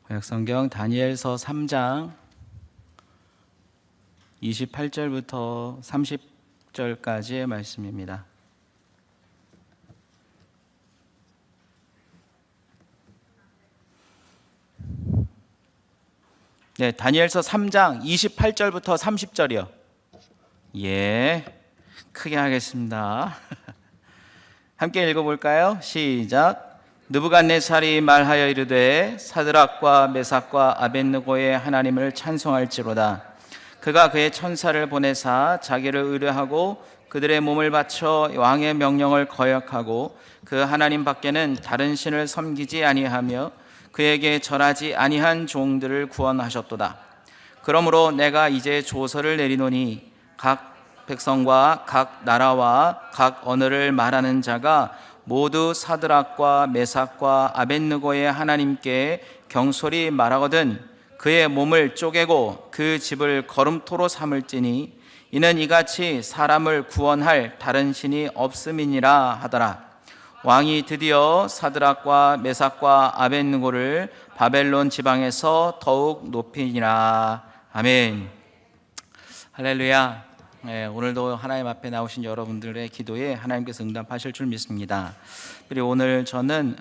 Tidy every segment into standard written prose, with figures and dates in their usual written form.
구약성경 다니엘서 3장 28절부터 30절까지의 말씀입니다. 네, 다니엘서 3장 28절부터 30절이요. 예, 크게 하겠습니다. 함께 읽어볼까요? 시작. 느부갓네살이 말하여 이르되 사드락과 메삭과 아벳느고의 하나님을 찬송할지로다. 그가 그의 천사를 보내사 자기를 의뢰하고 그들의 몸을 바쳐 왕의 명령을 거역하고 그 하나님 밖에는 다른 신을 섬기지 아니하며 그에게 절하지 아니한 종들을 구원하셨도다. 그러므로 내가 이제 조서를 내리노니 각 백성과 각 나라와 각 언어를 말하는 자가 모두 사드락과 메삭과 아벳느고의 하나님께 경솔히 말하거든 그의 몸을 쪼개고 그 집을 거름토로 삼을지니 이는 이같이 사람을 구원할 다른 신이 없음이니라 하더라. 왕이 드디어 사드락과 메삭과 아벳느고를 바벨론 지방에서 더욱 높이니라. 아멘. 할렐루야. 네, 오늘도 하나님 앞에 나오신 여러분들의 기도에 하나님께서 응답하실 줄 믿습니다. 그리고 오늘 저는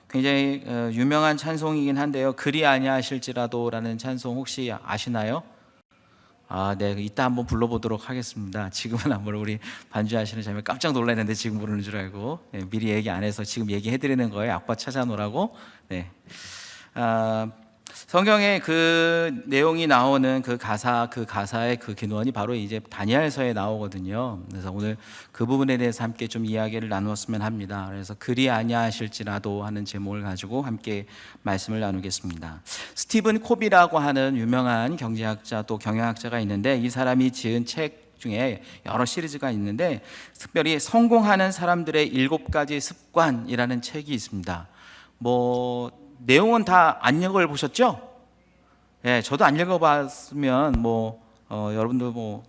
굉장히 유명한 찬송이긴 한데요. 그리 아니하실지라도 라는 찬송 혹시 아시나요? 네, 이따 한번 불러보도록 하겠습니다. 지금은 한번 우리 반주하시는 자매 깜짝 놀랐는데 지금 부르는 줄 알고 미리 얘기 안 해서 지금 얘기해드리는 거예요. 악보 찾아놓으라고. 네. 성경에 그 내용이 나오는 그 가사의 그 근원이 바로 이제 다니엘서에 나오거든요. 그래서 오늘 그 부분에 대해서 함께 좀 이야기를 나누었으면 합니다. 그래서 그리 아니하실지라도 하는 제목을 가지고 함께 말씀을 나누겠습니다. 스티븐 코비라고 하는 유명한 경제학자 또 경영학자가 있는데 이 사람이 지은 책 중에 여러 시리즈가 있는데 특별히 성공하는 사람들의 7가지 습관이라는 책이 있습니다. 내용은 다 안 읽어보셨죠? 예, 저도 안 읽어봤으면 여러분도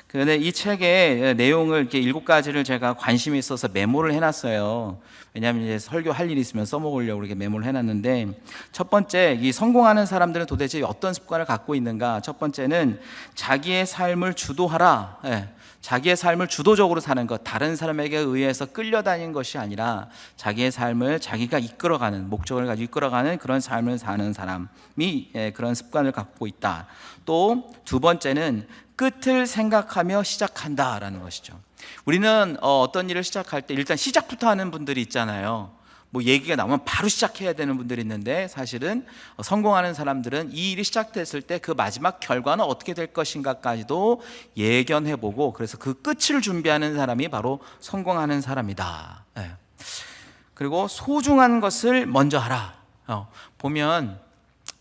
근데 이 책의 내용을 이렇게 7가지를 제가 관심이 있어서 메모를 해놨어요. 왜냐하면 이제 설교할 일이 있으면 써먹으려고 이렇게 메모를 해놨는데 첫 번째, 이 성공하는 사람들은 도대체 어떤 습관을 갖고 있는가? 첫 번째는 자기의 삶을 주도하라. 예. 자기의 삶을 주도적으로 사는 것, 다른 사람에게 의해서 끌려다니는 것이 아니라 자기의 삶을 자기가 이끌어가는, 목적을 가지고 이끌어가는 그런 삶을 사는 사람이 그런 습관을 갖고 있다. 또 두 번째는 끝을 생각하며 시작한다라는 것이죠. 우리는 어떤 일을 시작할 때 일단 시작부터 하는 분들이 있잖아요. 얘기가 나오면 바로 시작해야 되는 분들이 있는데 사실은 성공하는 사람들은 이 일이 시작됐을 때 그 마지막 결과는 어떻게 될 것인가까지도 예견해보고 그래서 그 끝을 준비하는 사람이 바로 성공하는 사람이다. 그리고 소중한 것을 먼저 하라. 보면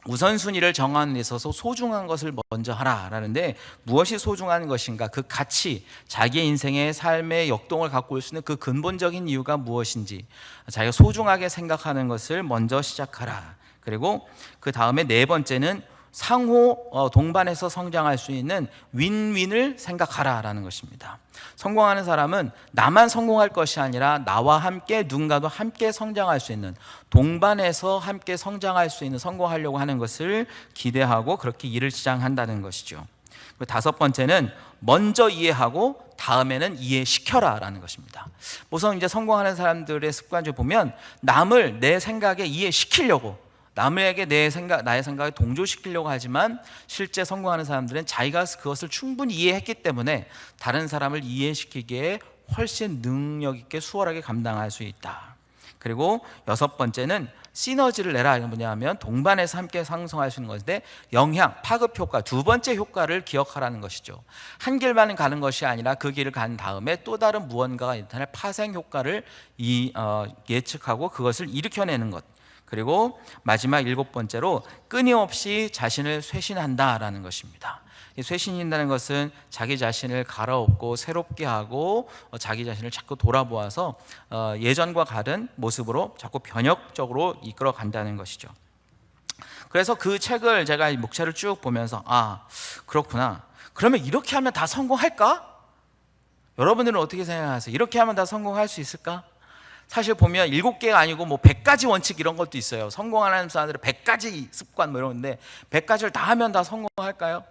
우선순위를 정하는 데 있어서 소중한 것을 먼저 하라라는데 무엇이 소중한 것인가? 그 가치, 자기의 인생의 삶의 역동을 갖고 올 수 있는 그 근본적인 이유가 무엇인지 자기가 소중하게 생각하는 것을 먼저 시작하라. 그리고 그 다음에 네 번째는 상호 동반해서 성장할 수 있는 윈윈을 생각하라라는 것입니다. 성공하는 사람은 나만 성공할 것이 아니라 나와 함께 누군가도 함께 성장할 수 있는 동반해서 함께 성장할 수 있는 성공하려고 하는 것을 기대하고 그렇게 일을 시작한다는 것이죠. 그리고 다섯 번째는 먼저 이해하고 다음에는 이해시켜라라는 것입니다. 우선 이제 성공하는 사람들의 습관을 보면 남을 내 생각에 이해시키려고 남에게 나의 생각에 동조시키려고 하지만 실제 성공하는 사람들은 자기가 그것을 충분히 이해했기 때문에 다른 사람을 이해시키기에 훨씬 능력 있게 수월하게 감당할 수 있다. 그리고 여섯 번째는 시너지를 내라. 이건 뭐냐면 동반해서 함께 상승할 수 있는 것인데 영향, 파급 효과, 두 번째 효과를 기억하라는 것이죠. 한 길만 가는 것이 아니라 그 길을 간 다음에 또 다른 무언가가 나타날 파생 효과를 예측하고 그것을 일으켜내는 것. 그리고 마지막 7번째로 끊임없이 자신을 쇄신한다라는 것입니다. 쇄신한다는 것은 자기 자신을 갈아엎고 새롭게 하고 자기 자신을 자꾸 돌아보아서 예전과 다른 모습으로 자꾸 변혁적으로 이끌어 간다는 것이죠. 그래서 그 책을 제가 목차를 쭉 보면서 그렇구나. 그러면 이렇게 하면 다 성공할까? 여러분들은 어떻게 생각하세요? 이렇게 하면 다 성공할 수 있을까? 사실 보면 7개가 아니고 뭐 100가지 원칙 이런 것도 있어요. 성공하는 사람들은 100가지 습관 뭐 이런 건데 100가지를 다 하면 다 성공할까요?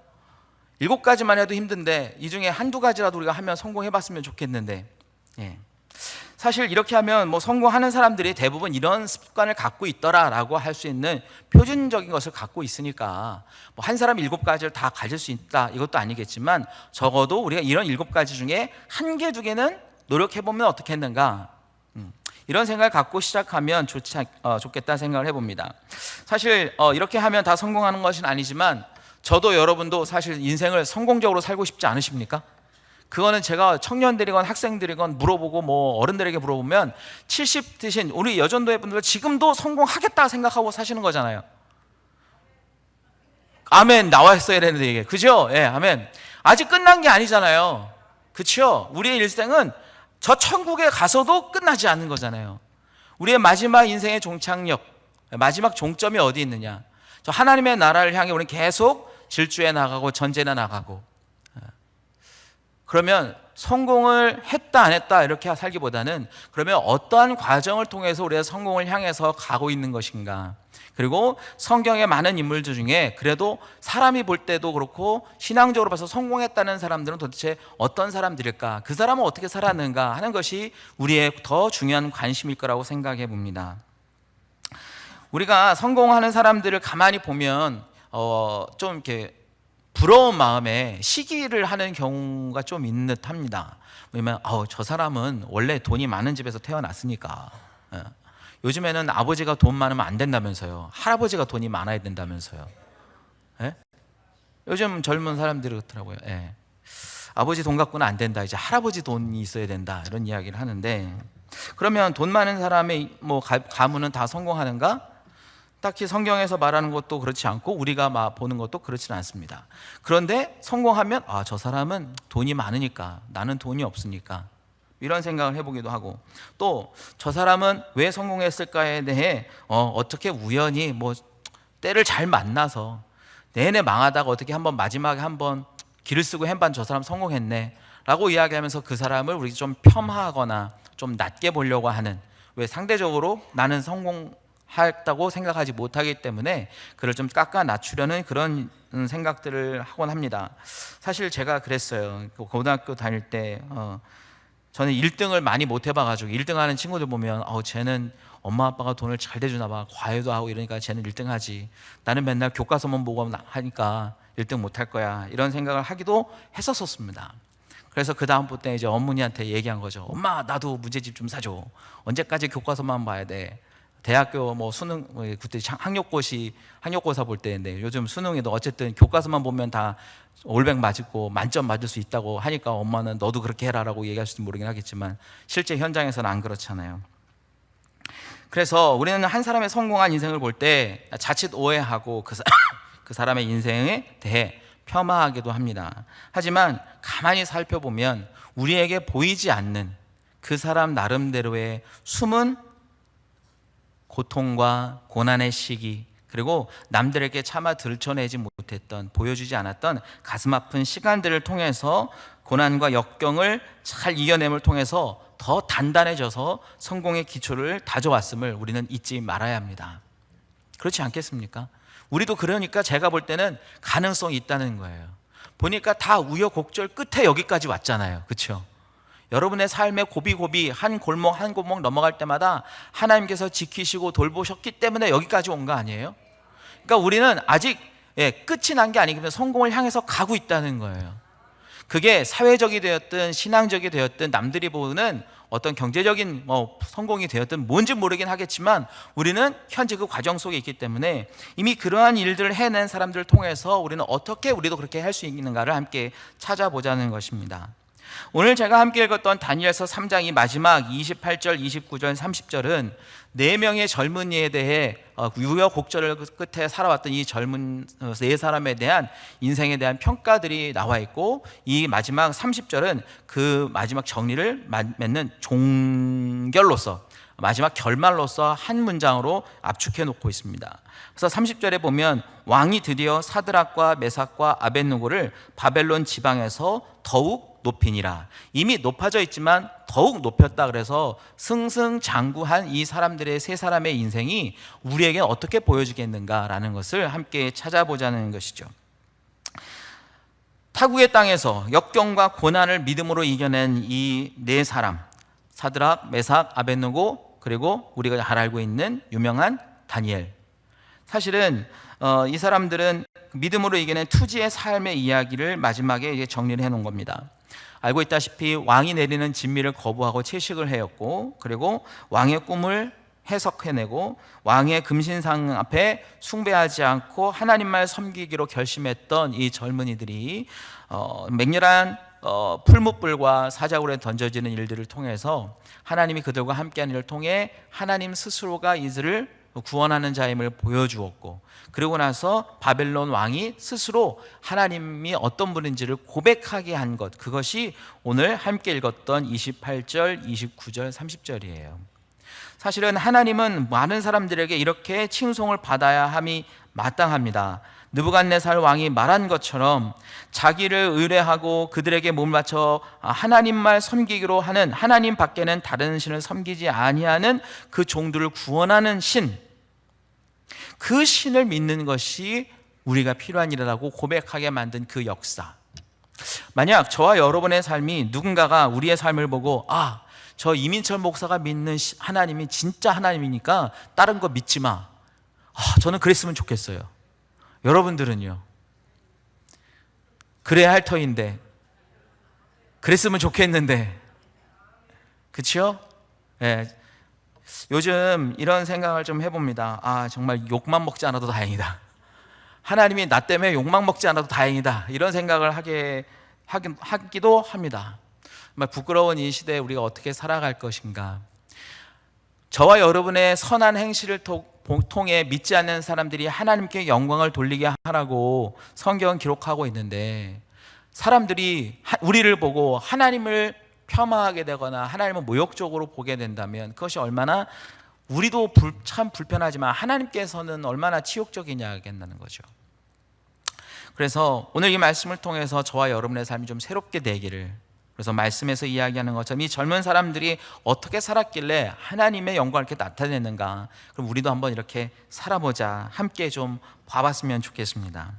7가지만 해도 힘든데 이 중에 한두 가지라도 우리가 하면 성공해봤으면 좋겠는데, 예. 사실 이렇게 하면 뭐 성공하는 사람들이 대부분 이런 습관을 갖고 있더라라고 할 수 있는 표준적인 것을 갖고 있으니까 뭐 한 사람이 7가지를 다 가질 수 있다 이것도 아니겠지만 적어도 우리가 이런 7가지 중에 1개, 2개는 노력해보면 어떻겠는가, 이런 생각을 갖고 시작하면 좋겠다 생각을 해봅니다. 사실 이렇게 하면 다 성공하는 것은 아니지만 저도 여러분도 사실 인생을 성공적으로 살고 싶지 않으십니까? 그거는 제가 청년들이건 학생들이건 물어보고 뭐 어른들에게 물어보면 70 드신 우리 여전도회 분들 지금도 성공하겠다 생각하고 사시는 거잖아요. 아멘. 나와 있어야 되는데 이게, 그죠? 예, 아멘. 아직 끝난 게 아니잖아요. 그렇죠? 우리의 일생은 저 천국에 가서도 끝나지 않는 거잖아요. 우리의 마지막 인생의 종착역, 마지막 종점이 어디 있느냐? 저 하나님의 나라를 향해 우리는 계속 질주해 나가고 전쟁해 나가고, 그러면 성공을 했다 안 했다 이렇게 살기보다는 그러면 어떠한 과정을 통해서 우리가 성공을 향해서 가고 있는 것인가, 그리고 성경의 많은 인물들 중에 그래도 사람이 볼 때도 그렇고 신앙적으로 봐서 성공했다는 사람들은 도대체 어떤 사람들일까, 그 사람은 어떻게 살았는가 하는 것이 우리의 더 중요한 관심일 거라고 생각해 봅니다. 우리가 성공하는 사람들을 가만히 보면 좀 이렇게 부러운 마음에 시기를 하는 경우가 좀 있는 듯 합니다. 왜냐면 저 사람은 원래 돈이 많은 집에서 태어났으니까. 요즘에는 아버지가 돈 많으면 안 된다면서요. 할아버지가 돈이 많아야 된다면서요. 예? 요즘 젊은 사람들이 그렇더라고요. 예. 아버지 돈 갖고는 안 된다, 이제 할아버지 돈이 있어야 된다, 이런 이야기를 하는데, 그러면 돈 많은 사람의 뭐 가문은 다 성공하는가? 딱히 성경에서 말하는 것도 그렇지 않고 우리가 보는 것도 그렇지는 않습니다. 그런데 성공하면 저 사람은 돈이 많으니까 나는 돈이 없으니까, 이런 생각을 해보기도 하고, 또 저 사람은 왜 성공했을까에 대해 어떻게 우연히 뭐 때를 잘 만나서 내내 망하다가 어떻게 한번 마지막에 한번 길을 쓰고 한번 저 사람 성공했네 라고 이야기하면서 그 사람을 우리 좀 폄하하거나 좀 낮게 보려고 하는, 왜 상대적으로 나는 성공했다고 생각하지 못하기 때문에 그를 좀 깎아 낮추려는 그런 생각들을 하곤 합니다. 사실 제가 그랬어요. 고등학교 다닐 때 저는 1등을 많이 못 해봐가지고 1등 하는 친구들 보면 쟤는 엄마 아빠가 돈을 잘 대주나 봐, 과외도 하고 이러니까 쟤는 1등 하지, 나는 맨날 교과서만 보고 하니까 1등 못 할 거야, 이런 생각을 하기도 했었습니다. 그래서 그 다음부터 이제 어머니한테 얘기한 거죠. 엄마, 나도 문제집 좀 사줘. 언제까지 교과서만 봐야 돼? 대학교 뭐 수능, 그때 학력고사 볼 때인데 요즘 수능에도 어쨌든 교과서만 보면 다 올백 맞고 만점 맞을 수 있다고 하니까 엄마는 너도 그렇게 해라라고 얘기할지도 모르긴 하겠지만 실제 현장에서는 안 그렇잖아요. 그래서 우리는 한 사람의 성공한 인생을 볼 때 자칫 오해하고 그 사람의 인생에 대해 폄하하기도 합니다. 하지만 가만히 살펴보면 우리에게 보이지 않는 그 사람 나름대로의 숨은 고통과 고난의 시기, 그리고 남들에게 차마 들춰내지 못했던, 보여주지 않았던 가슴 아픈 시간들을 통해서 고난과 역경을 잘 이겨냄을 통해서 더 단단해져서 성공의 기초를 다져왔음을 우리는 잊지 말아야 합니다. 그렇지 않겠습니까? 우리도 그러니까 제가 볼 때는 가능성이 있다는 거예요. 보니까 다 우여곡절 끝에 여기까지 왔잖아요. 그렇죠? 여러분의 삶의 고비고비 한 골목 한 골목 넘어갈 때마다 하나님께서 지키시고 돌보셨기 때문에 여기까지 온 거 아니에요? 그러니까 우리는 아직 끝이 난 게 아니고 성공을 향해서 가고 있다는 거예요. 그게 사회적이 되었든 신앙적이 되었든 남들이 보는 어떤 경제적인 성공이 되었든 뭔지 모르긴 하겠지만 우리는 현재 그 과정 속에 있기 때문에 이미 그러한 일들을 해낸 사람들을 통해서 우리는 어떻게 우리도 그렇게 할 수 있는가를 함께 찾아보자는 것입니다. 오늘 제가 함께 읽었던 다니엘서 3장 이 마지막 28절, 29절, 30절은 4명의 젊은이에 대해 우여곡절을 끝에 살아왔던 이 젊은 4사람에 대한 인생에 대한 평가들이 나와 있고, 이 마지막 30절은 그 마지막 정리를 맺는 종결로서, 마지막 결말로서 한 문장으로 압축해 놓고 있습니다. 그래서 30절에 보면 왕이 드디어 사드락과 메삭과 아벳느고를 바벨론 지방에서 더욱 높이니라. 이미 높아져 있지만 더욱 높였다. 그래서 승승장구한 이 사람들의 세 사람의 인생이 우리에게 어떻게 보여지겠는가라는 것을 함께 찾아보자는 것이죠. 타국의 땅에서 역경과 고난을 믿음으로 이겨낸 이 네 사람, 사드락, 메삭, 아벳느고, 그리고 우리가 잘 알고 있는 유명한 다니엘. 사실은 이 사람들은 믿음으로 이겨낸 투지의 삶의 이야기를 마지막에 이제 정리를 해놓은 겁니다. 알고 있다시피 왕이 내리는 진미를 거부하고 채식을 해였고, 그리고 왕의 꿈을 해석해내고 왕의 금신상 앞에 숭배하지 않고 하나님만 섬기기로 결심했던 이 젊은이들이 맹렬한 풀무불과 사자굴에 던져지는 일들을 통해서 하나님이 그들과 함께하는 일을 통해 하나님 스스로가 이들을 구원하는 자임을 보여주었고, 그리고 나서 바벨론 왕이 스스로 하나님이 어떤 분인지를 고백하게 한 것, 그것이 오늘 함께 읽었던 28절, 29절, 30절이에요. 사실은 하나님은 많은 사람들에게 이렇게 칭송을 받아야 함이 마땅합니다. 느부갓네살 왕이 말한 것처럼 자기를 의뢰하고 그들에게 몸을 바쳐 하나님만 섬기기로 하는, 하나님 밖에는 다른 신을 섬기지 아니하는 그 종들을 구원하는 신, 그 신을 믿는 것이 우리가 필요한 일이라고 고백하게 만든 그 역사. 만약 저와 여러분의 삶이 누군가가 우리의 삶을 보고 저 이민철 목사가 믿는 하나님이 진짜 하나님이니까 다른 거 믿지 마, 저는 그랬으면 좋겠어요. 여러분들은요? 그래야 할 터인데, 그랬으면 좋겠는데, 그렇죠? 예. 요즘 이런 생각을 좀 해봅니다. 정말 욕만 먹지 않아도 다행이다. 하나님이 나 때문에 욕만 먹지 않아도 다행이다. 이런 생각을 하기도 합니다. 정말 부끄러운 이 시대에 우리가 어떻게 살아갈 것인가. 저와 여러분의 선한 행실을 통해 믿지 않는 사람들이 하나님께 영광을 돌리게 하라고 성경은 기록하고 있는데, 사람들이 우리를 보고 하나님을 폄하하게 되거나 하나님을 모욕적으로 보게 된다면 그것이 얼마나, 우리도 참 불편하지만 하나님께서는 얼마나 치욕적이냐겠다는 거죠. 그래서 오늘 이 말씀을 통해서 저와 여러분의 삶이 좀 새롭게 되기를, 그래서 말씀에서 이야기하는 것처럼 이 젊은 사람들이 어떻게 살았길래 하나님의 영광을 이렇게 나타내는가, 그럼 우리도 한번 이렇게 살아보자, 함께 좀 봐봤으면 좋겠습니다.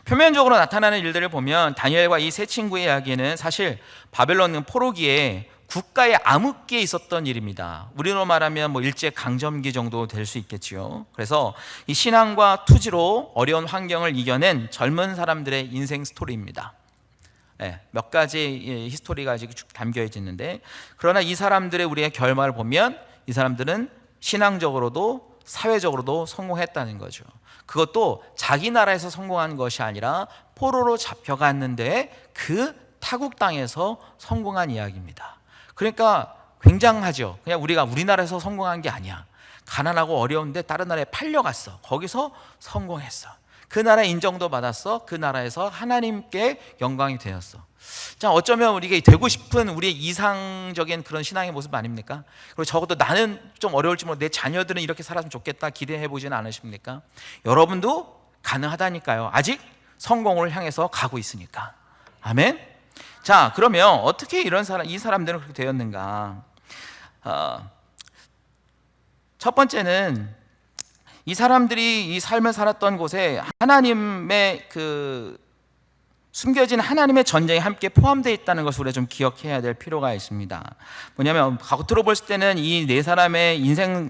표면적으로 나타나는 일들을 보면 다니엘과 이 세 친구의 이야기는 사실 바벨론 포로기에 국가의 암흑기에 있었던 일입니다. 우리로 말하면 일제 강점기 정도 될 수 있겠지요. 그래서 이 신앙과 투지로 어려운 환경을 이겨낸 젊은 사람들의 인생 스토리입니다. 몇 가지 히스토리가 아직 담겨 있는데, 그러나 이 사람들의 우리의 결말을 보면 이 사람들은 신앙적으로도 사회적으로도 성공했다는 거죠. 그것도 자기 나라에서 성공한 것이 아니라 포로로 잡혀갔는데 그 타국 땅에서 성공한 이야기입니다. 그러니까 굉장하죠. 그냥 우리가 우리나라에서 성공한 게 아니야. 가난하고 어려운데 다른 나라에 팔려갔어. 거기서 성공했어. 그 나라의 인정도 받았어. 그 나라에서 하나님께 영광이 되었어. 자, 어쩌면 우리가 되고 싶은 우리의 이상적인 그런 신앙의 모습 아닙니까? 그리고 적어도 나는 좀 어려울지 모르고 내 자녀들은 이렇게 살았으면 좋겠다 기대해 보지는 않으십니까? 여러분도 가능하다니까요. 아직 성공을 향해서 가고 있으니까. 아멘. 자, 그러면 어떻게 이 사람들은 그렇게 되었는가? 첫 번째는 이 사람들이 이 삶을 살았던 곳에 하나님의 숨겨진 하나님의 전쟁이 함께 포함되어 있다는 것을 우리가 좀 기억해야 될 필요가 있습니다. 뭐냐면 겉으로 볼 때는 이 네 사람의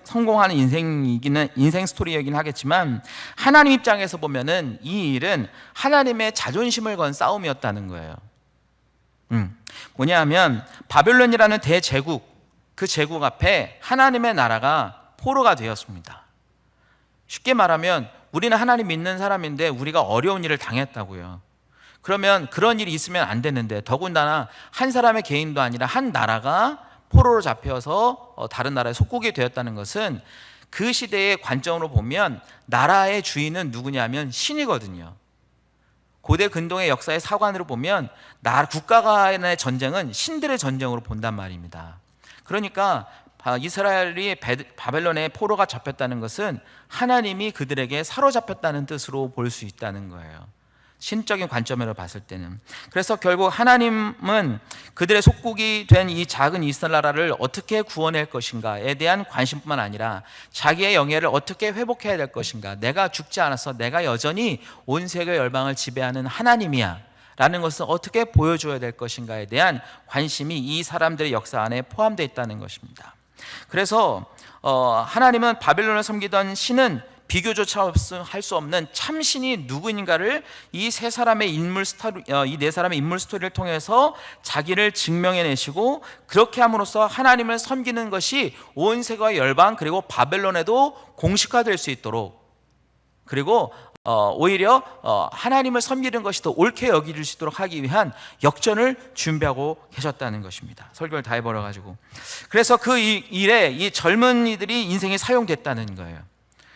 성공하는 인생 스토리이긴 하겠지만, 하나님 입장에서 보면은 이 일은 하나님의 자존심을 건 싸움이었다는 거예요. 뭐냐면 바벨론이라는 대제국, 그 제국 앞에 하나님의 나라가 포로가 되었습니다. 쉽게 말하면 우리는 하나님 믿는 사람인데 우리가 어려운 일을 당했다고요. 그러면 그런 일이 있으면 안 되는데, 더군다나 한 사람의 개인도 아니라 한 나라가 포로로 잡혀서 다른 나라에 속국이 되었다는 것은 그 시대의 관점으로 보면 나라의 주인은 누구냐면 신이거든요. 고대 근동의 역사의 사관으로 보면 국가 간의 전쟁은 신들의 전쟁으로 본단 말입니다. 그러니까 이스라엘이 바벨론의 포로가 잡혔다는 것은 하나님이 그들에게 사로잡혔다는 뜻으로 볼 수 있다는 거예요. 신적인 관점으로 봤을 때는. 그래서 결국 하나님은 그들의 속국이 된 이 작은 이스라엘 나라를 어떻게 구원할 것인가에 대한 관심뿐만 아니라 자기의 영예를 어떻게 회복해야 될 것인가, 내가 죽지 않아서 내가 여전히 온 세계 열방을 지배하는 하나님이야 라는 것을 어떻게 보여줘야 될 것인가에 대한 관심이 이 사람들의 역사 안에 포함되어 있다는 것입니다. 그래서 하나님은 바벨론을 섬기던 신은 비교조차 할 수 없는 참신이 누구인가를 이 세 사람의 이 네 사람의 인물 스토리를 통해서 자기를 증명해내시고, 그렇게 함으로써 하나님을 섬기는 것이 온 세계와 열방 그리고 바벨론에도 공식화될 수 있도록, 그리고 오히려 하나님을 섬기는 것이 더 옳게 여길 수 있도록 하기 위한 역전을 준비하고 계셨다는 것입니다. 설교를 다 해버려가지고. 그래서 그 일에 이 젊은이들이 인생이 사용됐다는 거예요.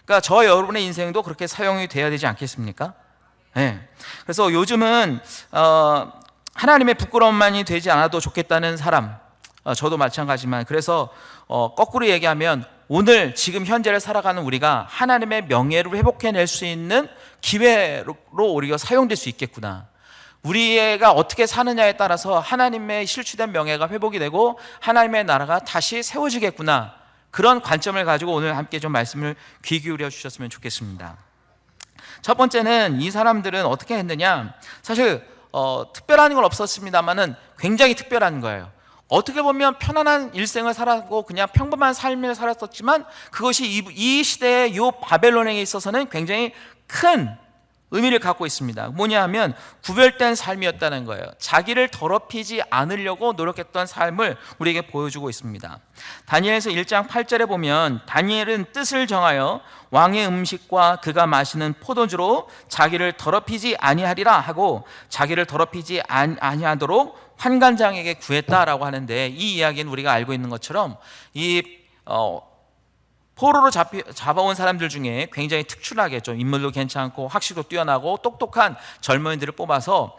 그러니까 저와 여러분의 인생도 그렇게 사용이 돼야 되지 않겠습니까? 네. 그래서 요즘은 하나님의 부끄러움만이 되지 않아도 좋겠다는 사람, 저도 마찬가지지만, 그래서 거꾸로 얘기하면 오늘 지금 현재를 살아가는 우리가 하나님의 명예를 회복해낼 수 있는 기회로 우리가 사용될 수 있겠구나. 우리가 어떻게 사느냐에 따라서 하나님의 실추된 명예가 회복이 되고 하나님의 나라가 다시 세워지겠구나. 그런 관점을 가지고 오늘 함께 좀 말씀을 귀 기울여 주셨으면 좋겠습니다. 첫 번째는 이 사람들은 어떻게 했느냐, 사실 특별한 건 없었습니다만은 굉장히 특별한 거예요. 어떻게 보면 편안한 일생을 살았고 그냥 평범한 삶을 살았었지만 그것이 이 시대의 이 바벨론에 있어서는 굉장히 큰 의미를 갖고 있습니다. 뭐냐 하면 구별된 삶이었다는 거예요. 자기를 더럽히지 않으려고 노력했던 삶을 우리에게 보여주고 있습니다. 다니엘서 1장 8절에 보면 다니엘은 뜻을 정하여 왕의 음식과 그가 마시는 포도주로 자기를 더럽히지 아니하리라 하고 자기를 더럽히지 아니하도록 환관장에게 구했다라고 하는데, 이 이야기는 우리가 알고 있는 것처럼 이 포로로 잡아온 사람들 중에 굉장히 특출하게 좀 인물도 괜찮고 학식도 뛰어나고 똑똑한 젊은이들을 뽑아서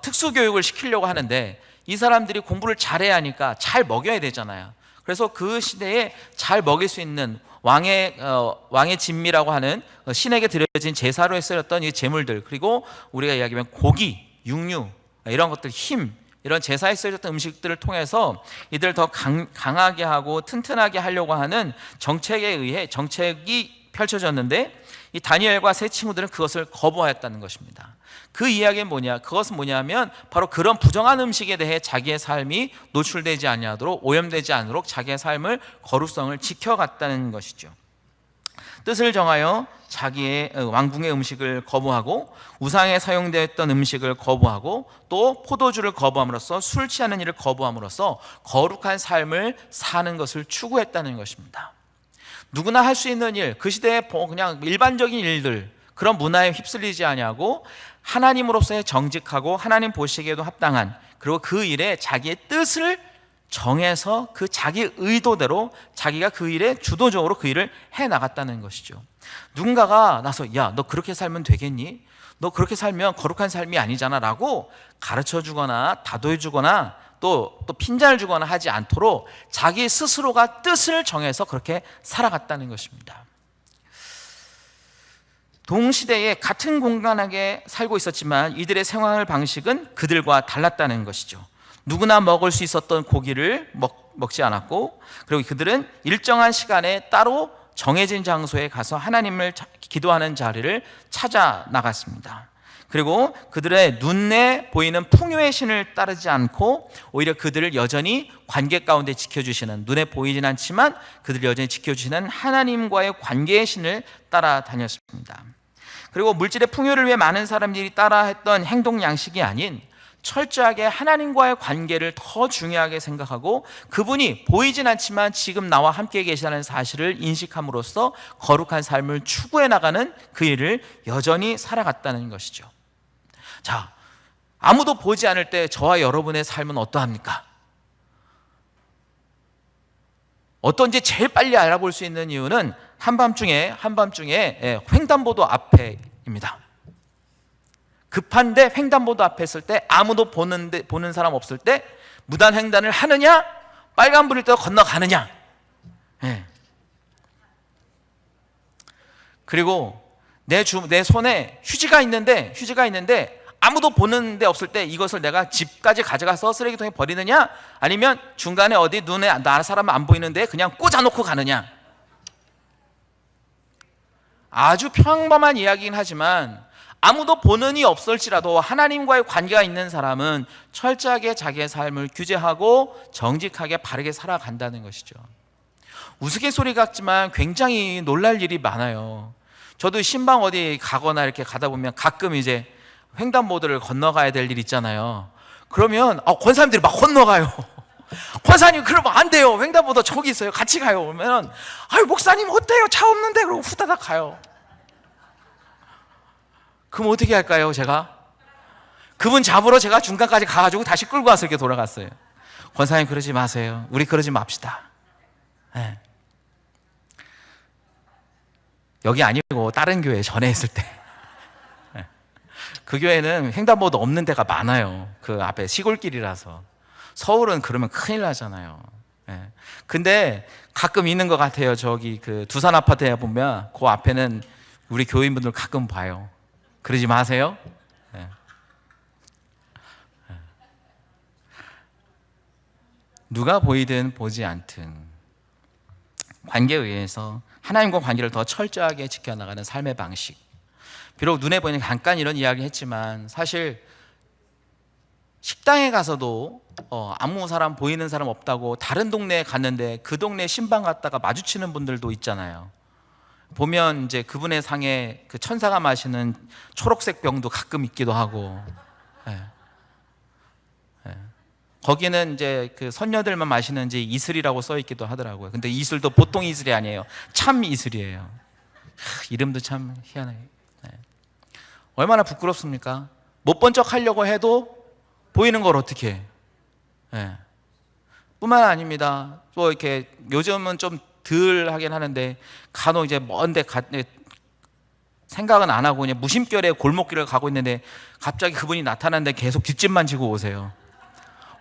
특수교육을 시키려고 하는데, 이 사람들이 공부를 잘해야 하니까 잘 먹여야 되잖아요. 그래서 그 시대에 잘 먹일 수 있는 왕의 진미라고 하는 신에게 드려진 제사로 쓰였던 이 제물들, 그리고 우리가 이야기하면 고기, 육류 이런 것들, 힘, 이런 제사에 쓰여졌던 음식들을 통해서 이들을 더 강하게 하고 튼튼하게 하려고 하는 정책에 의해 정책이 펼쳐졌는데, 이 다니엘과 세 친구들은 그것을 거부하였다는 것입니다. 그 이야기는 뭐냐? 그것은 뭐냐면 바로 그런 부정한 음식에 대해 자기의 삶이 노출되지 아니하도록, 오염되지 않도록 자기의 삶을, 거룩성을 지켜갔다는 것이죠. 뜻을 정하여 자기의 왕궁의 음식을 거부하고 우상에 사용되었던 음식을 거부하고 또 포도주를 거부함으로써 술 취하는 일을 거부함으로써 거룩한 삶을 사는 것을 추구했다는 것입니다. 누구나 할 수 있는 일, 그 시대의 그냥 일반적인 일들, 그런 문화에 휩쓸리지 아니하고 하나님으로서의 정직하고 하나님 보시기에도 합당한, 그리고 그 일에 자기의 뜻을 정해서 그 자기 의도대로 자기가 그 일에 주도적으로 그 일을 해나갔다는 것이죠. 누군가가 나서 야, 너 그렇게 살면 되겠니? 너 그렇게 살면 거룩한 삶이 아니잖아 라고 가르쳐주거나 다독여주거나 또 핀잔을 주거나 하지 않도록 자기 스스로가 뜻을 정해서 그렇게 살아갔다는 것입니다. 동시대에 같은 공간하게 살고 있었지만 이들의 생활 방식은 그들과 달랐다는 것이죠. 누구나 먹을 수 있었던 고기를 먹지 않았고, 그리고 그들은 일정한 시간에 따로 정해진 장소에 가서 하나님을 기도하는 자리를 찾아 나갔습니다. 그리고 그들의 눈에 보이는 풍요의 신을 따르지 않고 오히려 그들을 여전히 관계 가운데 지켜주시는, 눈에 보이진 않지만 그들을 여전히 지켜주시는 하나님과의 관계의 신을 따라다녔습니다. 그리고 물질의 풍요를 위해 많은 사람들이 따라했던 행동 양식이 아닌 철저하게 하나님과의 관계를 더 중요하게 생각하고 그분이 보이진 않지만 지금 나와 함께 계시다는 사실을 인식함으로써 거룩한 삶을 추구해 나가는 그 일을 여전히 살아갔다는 것이죠. 자, 아무도 보지 않을 때 저와 여러분의 삶은 어떠합니까? 어떤지 제일 빨리 알아볼 수 있는 이유는 한밤중에 횡단보도 앞에입니다. 급한데 횡단보도 앞에 있을 때 아무도 보는 사람 없을 때 무단 횡단을 하느냐, 빨간불일 때 건너가느냐. 그리고 내 손에 휴지가 있는데 아무도 보는 데 없을 때 이것을 내가 집까지 가져가서 쓰레기통에 버리느냐, 아니면 중간에 어디 눈에 나 사람 안 보이는데 그냥 꽂아놓고 가느냐. 아주 평범한 이야기긴 하지만 아무도 보는 이 없을지라도 하나님과의 관계가 있는 사람은 철저하게 자기의 삶을 규제하고 정직하게 바르게 살아간다는 것이죠. 우스갯소리 같지만 굉장히 놀랄 일이 많아요. 저도 신방 어디 가거나 이렇게 가다 보면 가끔 이제 횡단보도를 건너가야 될 일 있잖아요. 그러면 권사님들이 막 건너가요. 권사님 그러면 안 돼요, 횡단보도 저기 있어요, 같이 가요. 그러면 아유 목사님 어때요, 차 없는데, 그러고 후다닥 가요. 그럼 어떻게 할까요? 제가 그분 잡으러 제가 중간까지 가가지고 다시 끌고 와서 이렇게 돌아갔어요. 권사님 그러지 마세요, 우리 그러지 맙시다. 네. 여기 아니고 다른 교회 전에 있을 때, 그 교회는 횡단보도 없는 데가 많아요. 그 앞에 시골길이라서. 서울은 그러면 큰일 나잖아요. 근데 가끔 있는 것 같아요. 저기 그 두산 아파트에 보면 그 앞에는 우리 교인분들 가끔 봐요. 그러지 마세요. 누가 보이든 보지 않든 관계에 의해서 하나님과 관계를 더 철저하게 지켜나가는 삶의 방식. 비록 눈에 보이는 잠깐 이런 이야기 했지만 사실 식당에 가서도 아무 사람 보이는 사람 없다고 다른 동네에 갔는데 그 동네 신방 갔다가 마주치는 분들도 있잖아요. 보면 이제 그분의 상에 그 천사가 마시는 초록색 병도 가끔 있기도 하고, 거기는 이제 그 선녀들만 마시는 이제 이슬이라고 써 있기도 하더라고요. 근데 이슬도 보통 이슬이 아니에요. 참 이슬이에요. 이름도 참 희한해요. 얼마나 부끄럽습니까? 못 본 척 하려고 해도 보이는 걸 어떻게 해? 뿐만 아닙니다. 또 이렇게 요즘은 좀 덜 하긴 하는데 간혹 이제 먼데 생각은 안 하고 그냥 무심결에 골목길을 가고 있는데 갑자기 그분이 나타났는데 계속 뒷짐만 지고 오세요.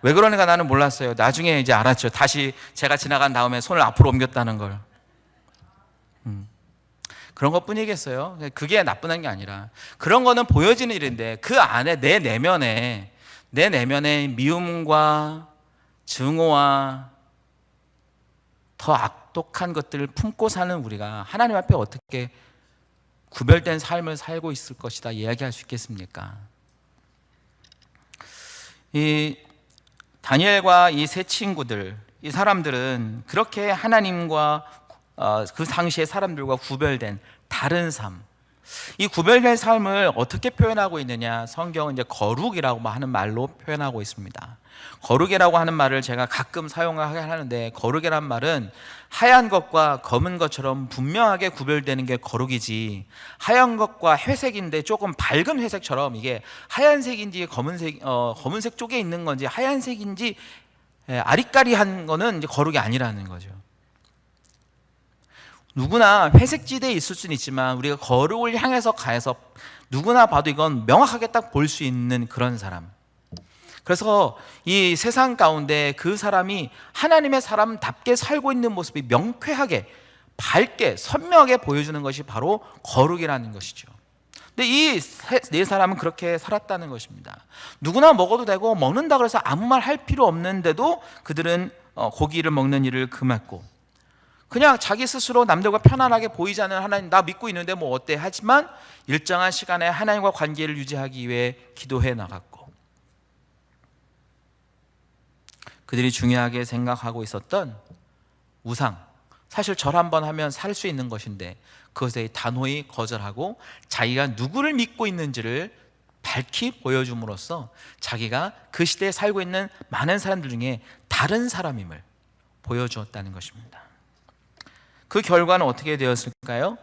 왜 그러는가 나는 몰랐어요. 나중에 이제 알았죠. 다시 제가 지나간 다음에 손을 앞으로 옮겼다는 걸. 그런 것 뿐이겠어요. 그게 나쁜 게 아니라 그런 거는 보여지는 일인데 그 안에 내 내면에 미움과 증오와 더 악독한 것들을 품고 사는 우리가 하나님 앞에 어떻게 구별된 삶을 살고 있을 것이다 이야기할 수 있겠습니까? 이 다니엘과 이 세 친구들, 이 사람들은 그렇게 하나님과 그 당시의 사람들과 구별된 다른 삶, 이 구별된 삶을 어떻게 표현하고 있느냐, 성경은 이제 거룩이라고 하는 말로 표현하고 있습니다. 거룩이라고 하는 말을 제가 가끔 사용하게 하는데, 거룩이란 말은 하얀 것과 검은 것처럼 분명하게 구별되는 게 거룩이지, 하얀 것과 회색인데 조금 밝은 회색처럼 이게 하얀색인지 검은색 쪽에 있는 건지 하얀색인지 아리까리한 거는 이제 거룩이 아니라는 거죠. 누구나 회색지대에 있을 수는 있지만 우리가 거룩을 향해서 가서 누구나 봐도 이건 명확하게 딱 볼 수 있는 그런 사람. 그래서 이 세상 가운데 그 사람이 하나님의 사람답게 살고 있는 모습이 명쾌하게 밝게 선명하게 보여주는 것이 바로 거룩이라는 것이죠. 근데 이 네 사람은 그렇게 살았다는 것입니다. 누구나 먹어도 되고 먹는다 그래서 아무 말 할 필요 없는데도 그들은 고기를 먹는 일을 금했고, 그냥 자기 스스로 남들과 편안하게 보이지 않는 하나님, 나 믿고 있는데 뭐 어때 하지만 일정한 시간에 하나님과 관계를 유지하기 위해 기도해 나갔고, 그들이 중요하게 생각하고 있었던 우상, 사실 절 한번 하면 살 수 있는 것인데 그것에 단호히 거절하고 자기가 누구를 믿고 있는지를 밝히 보여줌으로써 자기가 그 시대에 살고 있는 많은 사람들 중에 다른 사람임을 보여주었다는 것입니다. 그 결과는 어떻게 되었을까요?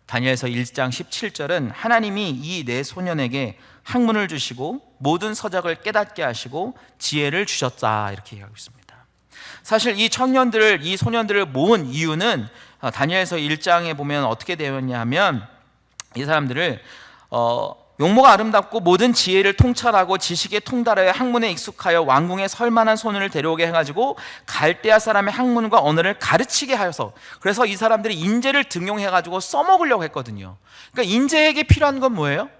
다니엘서 1장 17절은 하나님이 이 네 소년에게 학문을 주시고 모든 서적을 깨닫게 하시고 지혜를 주셨다, 이렇게 얘기하고 있습니다. 사실 이 소년들을 모은 이유는 다니엘서 1장에 보면 어떻게 되었냐 하면 이 사람들을 용모가 아름답고 모든 지혜를 통찰하고 지식에 통달하여 학문에 익숙하여 왕궁에 설만한 소년을 데려오게 해가지고 갈대아 사람의 학문과 언어를 가르치게 하여서, 그래서 이 사람들이 인재를 등용해가지고 써먹으려고 했거든요. 그러니까 인재에게 필요한 건 뭐예요?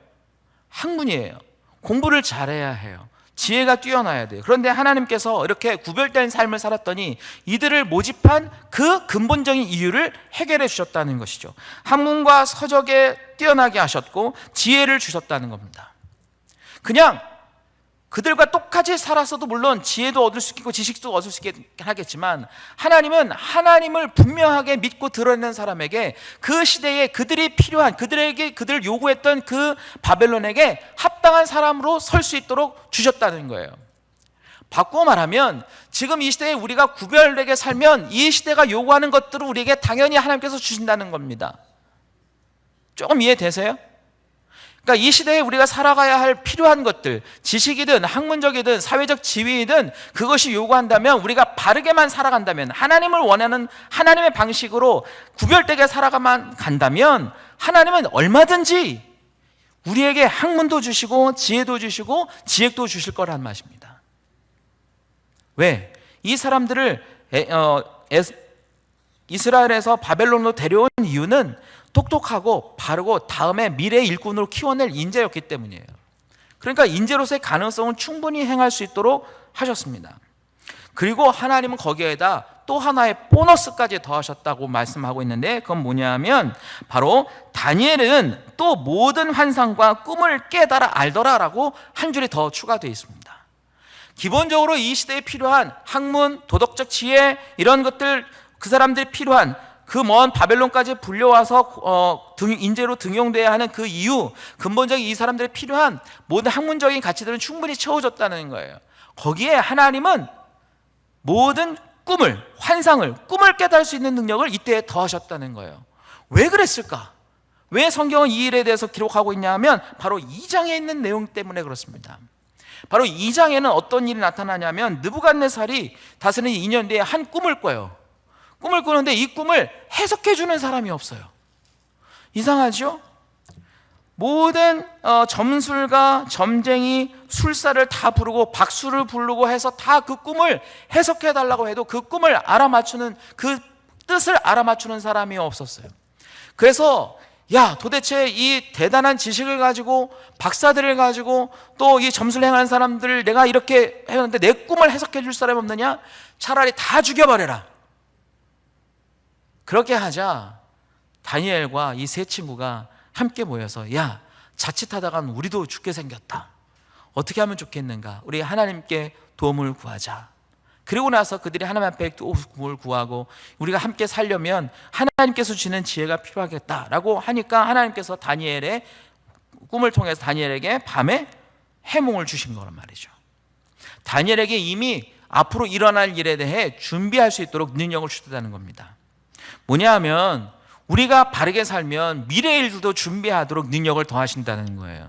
학문이에요. 공부를 잘해야 해요. 지혜가 뛰어나야 돼요. 그런데 하나님께서 이렇게 구별된 삶을 살았더니 이들을 모집한 그 근본적인 이유를 해결해 주셨다는 것이죠. 학문과 서적에 뛰어나게 하셨고 지혜를 주셨다는 겁니다. 그냥 그들과 똑같이 살았어도 물론 지혜도 얻을 수 있고 지식도 얻을 수 있긴 하겠지만, 하나님은 하나님을 분명하게 믿고 드러내는 사람에게 그 시대에 그들이 필요한, 그들을 요구했던 그 바벨론에게 합당한 사람으로 설 수 있도록 주셨다는 거예요. 바꾸어 말하면 지금 이 시대에 우리가 구별되게 살면 이 시대가 요구하는 것들을 우리에게 당연히 하나님께서 주신다는 겁니다. 조금 이해되세요? 그러니까 이 시대에 우리가 살아가야 할 필요한 것들, 지식이든 학문적이든 사회적 지위이든 그것이 요구한다면, 우리가 바르게만 살아간다면, 하나님을 원하는 하나님의 방식으로 구별되게 살아가만 간다면, 하나님은 얼마든지 우리에게 학문도 주시고 지혜도 주시고 지혜도 주실 거란 말입니다. 왜? 이 사람들을 이스라엘에서 바벨론으로 데려온 이유는 똑똑하고 바르고 다음에 미래의 일꾼으로 키워낼 인재였기 때문이에요. 그러니까 인재로서의 가능성은 충분히 행할 수 있도록 하셨습니다. 그리고 하나님은 거기에다 또 하나의 보너스까지 더하셨다고 말씀하고 있는데, 그건 뭐냐면 바로 다니엘은 또 모든 환상과 꿈을 깨달아 알더라라고 한 줄이 더 추가되어 있습니다. 기본적으로 이 시대에 필요한 학문, 도덕적 지혜, 이런 것들, 그 사람들이 필요한 그 먼 바벨론까지 불려와서 인재로 등용돼야 하는 그 이유, 근본적인 이 사람들이 필요한 모든 학문적인 가치들은 충분히 채워졌다는 거예요. 거기에 하나님은 모든 꿈을, 환상을, 꿈을 깨달을 수 있는 능력을 이때에 더하셨다는 거예요. 왜 그랬을까? 왜 성경은 이 일에 대해서 기록하고 있냐 하면 바로 2장에 있는 내용 때문에 그렇습니다. 바로 2장에는 어떤 일이 나타나냐면, 느부갓네살이 다스리는 2년 뒤에 한 꿈을 꿔요. 꿈을 꾸는데 이 꿈을 해석해 주는 사람이 없어요. 이상하죠? 모든 점술가, 점쟁이, 술사를 다 부르고 박수를 부르고 해서 다 그 꿈을 해석해 달라고 해도 그 꿈을 알아맞추는, 그 뜻을 알아맞추는 사람이 없었어요. 그래서 야, 도대체 이 대단한 지식을 가지고 박사들을 가지고 또 이 점술 행하는 사람들을 내가 이렇게 했는데 내 꿈을 해석해 줄 사람이 없느냐? 차라리 다 죽여버려라. 그렇게 하자 다니엘과 이 세 친구가 함께 모여서, 야, 자칫하다간 우리도 죽게 생겼다. 어떻게 하면 좋겠는가? 우리 하나님께 도움을 구하자. 그리고 나서 그들이 하나님 앞에 도움을 구하고 우리가 함께 살려면 하나님께서 주시는 지혜가 필요하겠다라고 하니까, 하나님께서 다니엘의 꿈을 통해서 다니엘에게 밤에 해몽을 주신 거란 말이죠. 다니엘에게 이미 앞으로 일어날 일에 대해 준비할 수 있도록 능력을 주셨다는 겁니다. 뭐냐 하면 우리가 바르게 살면 미래의 일들도 준비하도록 능력을 더하신다는 거예요.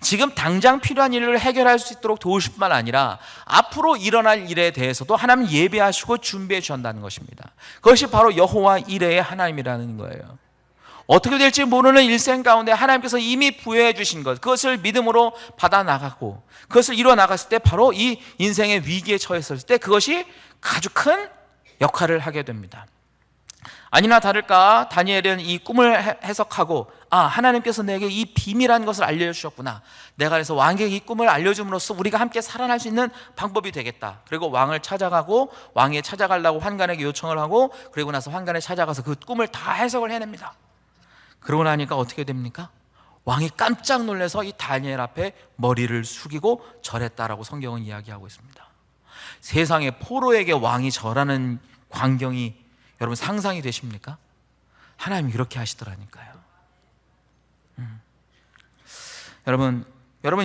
지금 당장 필요한 일을 해결할 수 있도록 도우실 뿐만 아니라 앞으로 일어날 일에 대해서도 하나님 예배하시고 준비해 주신다는 것입니다. 그것이 바로 여호와 이레의 하나님이라는 거예요. 어떻게 될지 모르는 일생 가운데 하나님께서 이미 부여해 주신 것, 그것을 믿음으로 받아 나가고 그것을 이루어 나갔을 때 바로 이 인생의 위기에 처했을 때 그것이 아주 큰 역할을 하게 됩니다. 아니나 다를까 다니엘은 이 꿈을 해석하고, 아, 하나님께서 내게 이 비밀한 것을 알려주셨구나. 내가 그래서 왕에게 이 꿈을 알려줌으로써 우리가 함께 살아날 수 있는 방법이 되겠다. 그리고 왕을 찾아가고, 왕에 찾아가려고 환관에게 요청을 하고, 그리고 나서 환관에 찾아가서 그 꿈을 다 해석을 해냅니다. 그러고 나니까 어떻게 됩니까? 왕이 깜짝 놀라서 이 다니엘 앞에 머리를 숙이고 절했다라고 성경은 이야기하고 있습니다. 세상에 포로에게 왕이 절하는 광경이 여러분 상상이 되십니까? 하나님이 이렇게 하시더라니까요. 여러분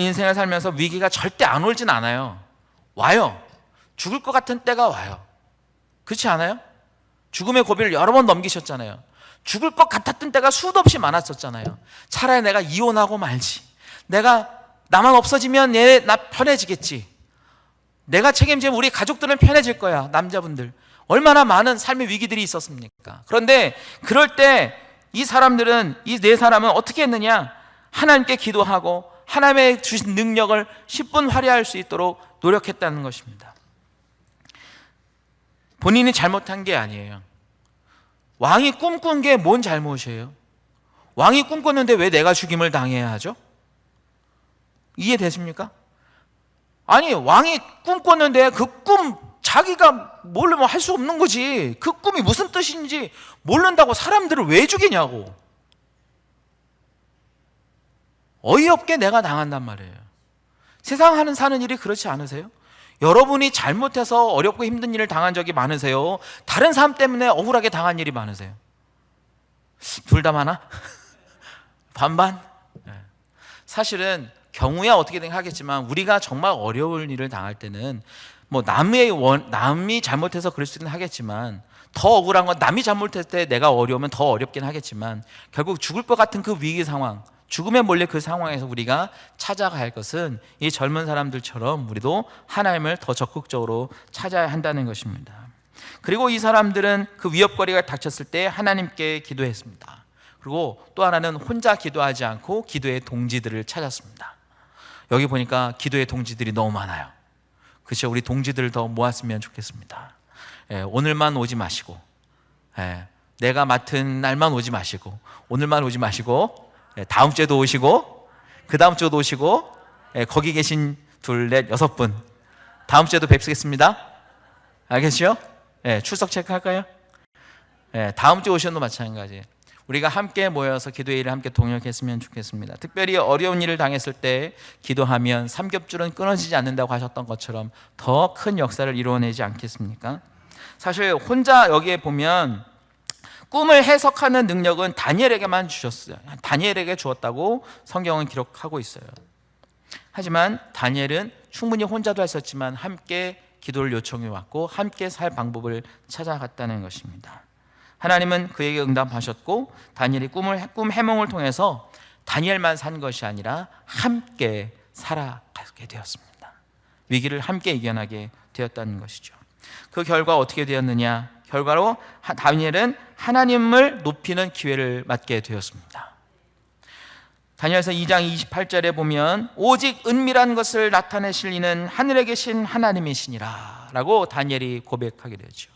인생을 살면서 위기가 절대 안 올진 않아요. 와요. 죽을 것 같은 때가 와요. 그렇지 않아요? 죽음의 고비를 여러 번 넘기셨잖아요. 죽을 것 같았던 때가 수도 없이 많았었잖아요. 차라리 내가 이혼하고 말지. 나만 없어지면 나 편해지겠지. 내가 책임지면 우리 가족들은 편해질 거야. 남자분들. 얼마나 많은 삶의 위기들이 있었습니까? 그런데 그럴 때 이 사람들은, 이 네 사람은 어떻게 했느냐? 하나님께 기도하고 하나님의 주신 능력을 10분 발휘할 수 있도록 노력했다는 것입니다. 본인이 잘못한 게 아니에요. 왕이 꿈꾼 게 뭔 잘못이에요? 왕이 꿈꿨는데 왜 내가 죽임을 당해야 하죠? 이해되십니까? 아니, 왕이 꿈꿨는데 그 꿈 자기가 모르면 할 수 없는 거지. 그 꿈이 무슨 뜻인지 모른다고 사람들을 왜 죽이냐고. 어이없게 내가 당한단 말이에요. 세상 하는 사는 일이 그렇지 않으세요? 여러분이 잘못해서 어렵고 힘든 일을 당한 적이 많으세요? 다른 사람 때문에 억울하게 당한 일이 많으세요? 둘 다 많아? 반반? 사실은 경우야 어떻게든 하겠지만 우리가 정말 어려운 일을 당할 때는 뭐 남이 잘못해서 그럴 수는 하겠지만 더 억울한 건 남이 잘못했을 때 내가 어려우면 더 어렵긴 하겠지만 결국 죽을 것 같은 그 위기 상황, 죽음에 몰릴 그 상황에서 우리가 찾아가야 할 것은 이 젊은 사람들처럼 우리도 하나님을 더 적극적으로 찾아야 한다는 것입니다. 그리고 이 사람들은 그 위협거리가 닥쳤을 때 하나님께 기도했습니다. 그리고 또 하나는 혼자 기도하지 않고 기도의 동지들을 찾았습니다. 여기 보니까 기도의 동지들이 너무 많아요. 그렇죠? 우리 동지들을 더 모았으면 좋겠습니다. 오늘만 오지 마시고, 내가 맡은 날만 오지 마시고, 오늘만 오지 마시고, 다음 주에도 오시고, 그 다음 주에도 오시고, 거기 계신 둘, 넷, 6분 다음 주에도 뵙겠습니다. 알겠죠? 출석 체크할까요? 다음 주에 오셔도 마찬가지. 우리가 함께 모여서 기도의 일을 함께 동역했으면 좋겠습니다. 특별히 어려운 일을 당했을 때 기도하면 삼겹줄은 끊어지지 않는다고 하셨던 것처럼 더 큰 역사를 이루어내지 않겠습니까? 사실 혼자 여기에 보면 꿈을 해석하는 능력은 다니엘에게만 주셨어요. 다니엘에게 주었다고 성경은 기록하고 있어요. 하지만 다니엘은 충분히 혼자도 했었지만 함께 기도를 요청해 왔고 함께 살 방법을 찾아갔다는 것입니다. 하나님은 그에게 응답하셨고 다니엘이 꿈 해몽을 통해서 다니엘만 산 것이 아니라 함께 살아가게 되었습니다. 위기를 함께 이겨나게 되었다는 것이죠. 그 결과 어떻게 되었느냐? 결과로 다니엘은 하나님을 높이는 기회를 맞게 되었습니다. 다니엘서 2장 28절에 보면 오직 은밀한 것을 나타내실 이는 하늘에 계신 하나님이시니라 라고 다니엘이 고백하게 되죠.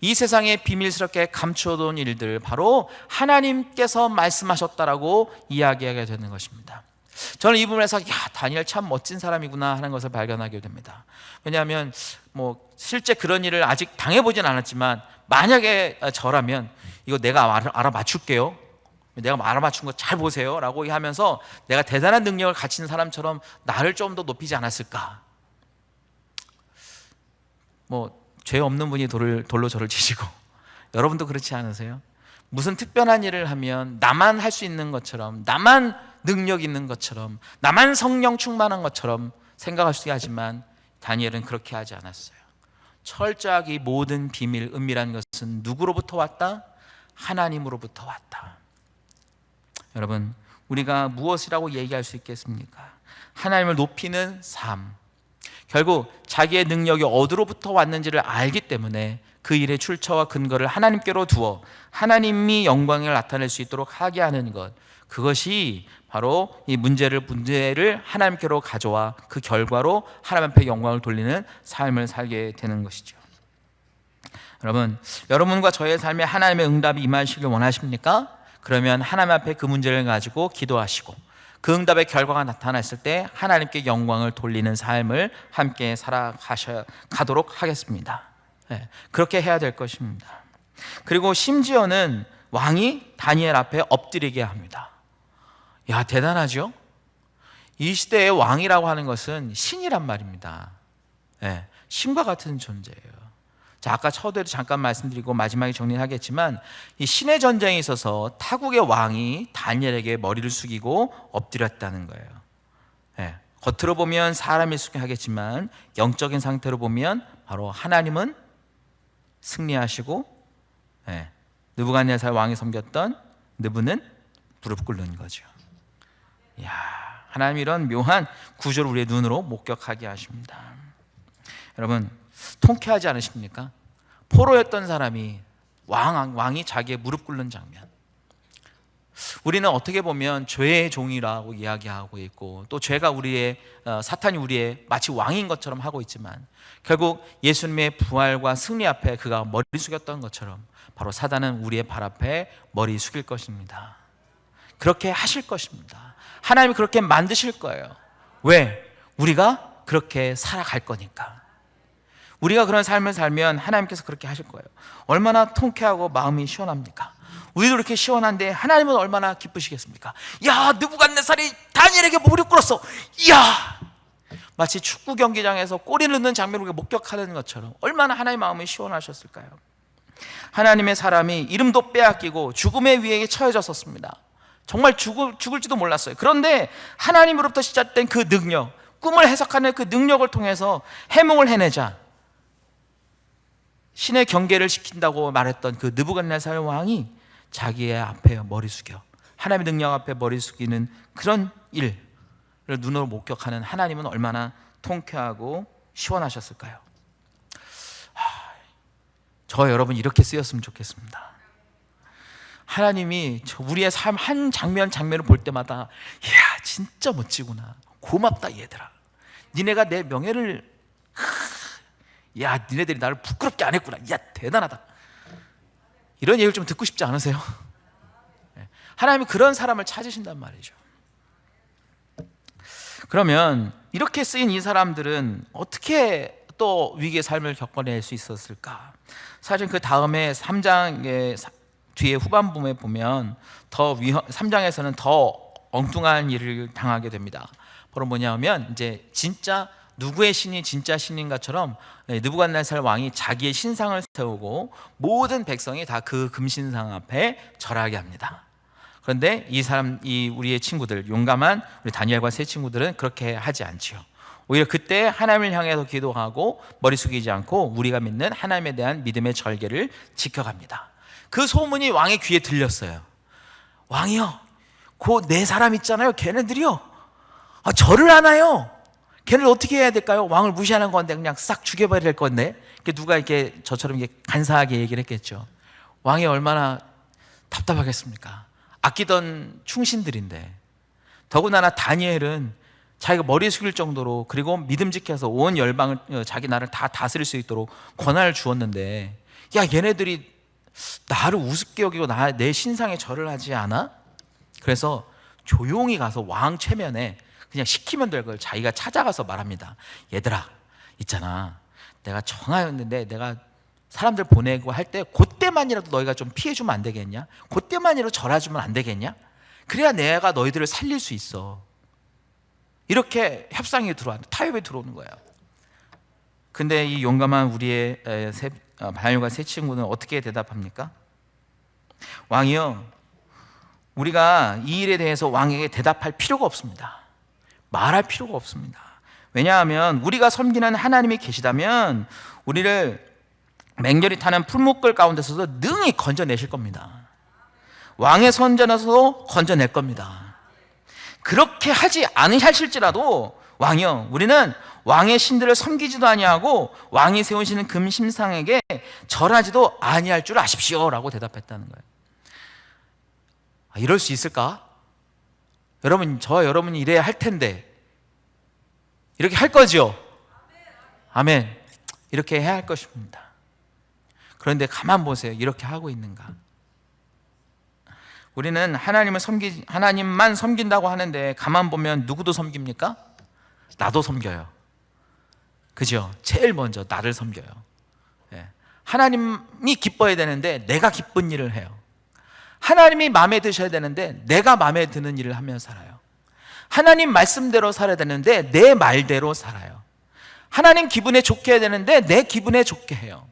이 세상에 비밀스럽게 감춰둔 일들 바로 하나님께서 말씀하셨다라고 이야기하게 되는 것입니다. 저는 이 부분에서 다니엘 참 멋진 사람이구나 하는 것을 발견하게 됩니다. 왜냐하면 실제 그런 일을 아직 당해보진 않았지만 만약에 저라면 이거 내가 알아맞출게요, 내가 알아맞춘 거 잘 보세요 라고 하면서 내가 대단한 능력을 가진 사람처럼 나를 좀 더 높이지 않았을까. 죄 없는 분이 돌로 저를 치시고, 여러분도 그렇지 않으세요? 무슨 특별한 일을 하면 나만 할 수 있는 것처럼, 나만 능력 있는 것처럼, 나만 성령 충만한 것처럼 생각할 수 있지만 다니엘은 그렇게 하지 않았어요. 철저하게 모든 비밀, 은밀한 것은 누구로부터 왔다? 하나님으로부터 왔다. 여러분, 우리가 무엇이라고 얘기할 수 있겠습니까? 하나님을 높이는 삶, 결국 자기의 능력이 어디로부터 왔는지를 알기 때문에 그 일의 출처와 근거를 하나님께로 두어 하나님이 영광을 나타낼 수 있도록 하게 하는 것, 그것이 바로 이 문제를 하나님께로 가져와 그 결과로 하나님 앞에 영광을 돌리는 삶을 살게 되는 것이죠. 여러분, 여러분과 저의 삶에 하나님의 응답이 임하시길 원하십니까? 그러면 하나님 앞에 그 문제를 가지고 기도하시고 그 응답의 결과가 나타났을 때 하나님께 영광을 돌리는 삶을 함께 살아가도록 하겠습니다. 그렇게 해야 될 것입니다. 그리고 심지어는 왕이 다니엘 앞에 엎드리게 합니다. 야, 대단하죠? 이 시대의 왕이라고 하는 것은 신이란 말입니다. 신과 같은 존재예요. 자, 아까 처음에도 잠깐 말씀드리고 마지막에 정리하겠지만 이 신의 전쟁에 있어서 타국의 왕이 다니엘에게 머리를 숙이고 엎드렸다는 거예요. 겉으로 보면 사람이 숙게 하겠지만 영적인 상태로 보면 바로 하나님은 승리하시고 느부갓네살 왕이 섬겼던 느부는 무릎 꿇는 거죠. 이야, 하나님 이런 묘한 구조를 우리의 눈으로 목격하게 하십니다. 여러분, 통쾌하지 않으십니까? 포로였던 사람이 왕이 자기의 무릎 꿇는 장면. 우리는 어떻게 보면 죄의 종이라고 이야기하고 있고, 또 죄가 사탄이 우리의 마치 왕인 것처럼 하고 있지만, 결국 예수님의 부활과 승리 앞에 그가 머리 숙였던 것처럼 바로 사단은 우리의 발 앞에 머리 숙일 것입니다. 그렇게 하실 것입니다. 하나님이 그렇게 만드실 거예요. 왜? 우리가 그렇게 살아갈 거니까. 우리가 그런 삶을 살면 하나님께서 그렇게 하실 거예요. 얼마나 통쾌하고 마음이 시원합니까? 우리도 이렇게 시원한데 하나님은 얼마나 기쁘시겠습니까? 야, 느부갓네살이 다니엘에게 머리 꿇었어. 이야, 마치 축구 경기장에서 골을 넣는 장면을 우리가 목격하는 것처럼 얼마나 하나님의 마음이 시원하셨을까요? 하나님의 사람이 이름도 빼앗기고 죽음의 위에 처해졌었습니다. 정말 죽을지도 몰랐어요. 그런데 하나님으로부터 시작된 그 능력, 꿈을 해석하는 그 능력을 통해서 해몽을 해내자 신의 경계를 시킨다고 말했던 그 느부갓네살 왕이 자기의 앞에 머리 숙여 하나님의 능력 앞에 머리 숙이는 그런 일을 눈으로 목격하는 하나님은 얼마나 통쾌하고 시원하셨을까요? 저 여러분 이렇게 쓰였으면 좋겠습니다. 하나님이 우리의 삶 한 장면을 볼 때마다 이야, 진짜 멋지구나, 고맙다 얘들아, 니네가 내 명예를, 야, 니네들이 나를 부끄럽게 안 했구나, 야, 대단하다, 이런 얘기를 좀 듣고 싶지 않으세요? 하나님이 그런 사람을 찾으신단 말이죠. 그러면 이렇게 쓰인 이 사람들은 어떻게 또 위기의 삶을 겪어낼 수 있었을까? 사실 그 다음에 3장의 뒤에 후반부에 보면 3장에서는 더 엉뚱한 일을 당하게 됩니다. 바로 뭐냐면 이제 진짜 누구의 신이 진짜 신인가처럼 느부갓네살 왕이 자기의 신상을 세우고 모든 백성이 다 그 금신상 앞에 절하게 합니다. 그런데 우리의 친구들, 용감한 우리 다니엘과 세 친구들은 그렇게 하지 않지요. 오히려 그때 하나님을 향해서 기도하고 머리 숙이지 않고 우리가 믿는 하나님에 대한 믿음의 절개를 지켜갑니다. 그 소문이 왕의 귀에 들렸어요. 왕이요, 그 네 사람 있잖아요, 걔네들이요, 절을 하나요? 걔를 어떻게 해야 될까요? 왕을 무시하는 건데 그냥 싹 죽여버려야 될 건데. 누가 이렇게 저처럼 이렇게 간사하게 얘기를 했겠죠. 왕이 얼마나 답답하겠습니까? 아끼던 충신들인데. 더군다나 다니엘은 자기가 머리 숙일 정도로, 그리고 믿음직해서 온 열방을, 자기 나라를 다 다스릴 수 있도록 권한을 주었는데, 야, 얘네들이 나를 우습게 여기고 내 신상에 절을 하지 않아? 그래서 조용히 가서 왕 최면에 그냥 시키면 될 걸 자기가 찾아가서 말합니다. 얘들아, 있잖아, 내가 정하였는데 내가 사람들 보내고 할 때 그때만이라도 너희가 좀 피해주면 안 되겠냐? 그때만이라도 절해주면 안 되겠냐? 그래야 내가 너희들을 살릴 수 있어. 이렇게 협상이 타협이 들어오는 거예요. 근데 이 용감한 우리의 다니엘과 세 친구는 어떻게 대답합니까? 왕이요, 우리가 이 일에 대해서 왕에게 대답할 필요가 없습니다. 말할 필요가 없습니다. 왜냐하면 우리가 섬기는 하나님이 계시다면 우리를 맹렬히 타는 풀무불 가운데서도 능히 건져내실 겁니다. 왕의 선전에서도 건져낼 겁니다. 그렇게 하지 않으실지라도 왕이요, 우리는 왕의 신들을 섬기지도 아니하고 왕이 세우시는 금신상에게 절하지도 아니할 줄 아십시오 라고 대답했다는 거예요. 이럴 수 있을까? 여러분이 이래야 할 텐데 이렇게 할 거죠? 아멘. 이렇게 해야 할 것입니다. 그런데 가만 보세요. 이렇게 하고 있는가? 우리는 하나님만 섬긴다고 하는데 가만 보면 누구도 섬깁니까? 나도 섬겨요. 그죠? 제일 먼저 나를 섬겨요. 하나님이 기뻐해야 되는데 내가 기쁜 일을 해요. 하나님이 마음에 드셔야 되는데 내가 마음에 드는 일을 하며 살아요. 하나님 말씀대로 살아야 되는데 내 말대로 살아요. 하나님 기분에 좋게 해야 되는데 내 기분에 좋게 해요.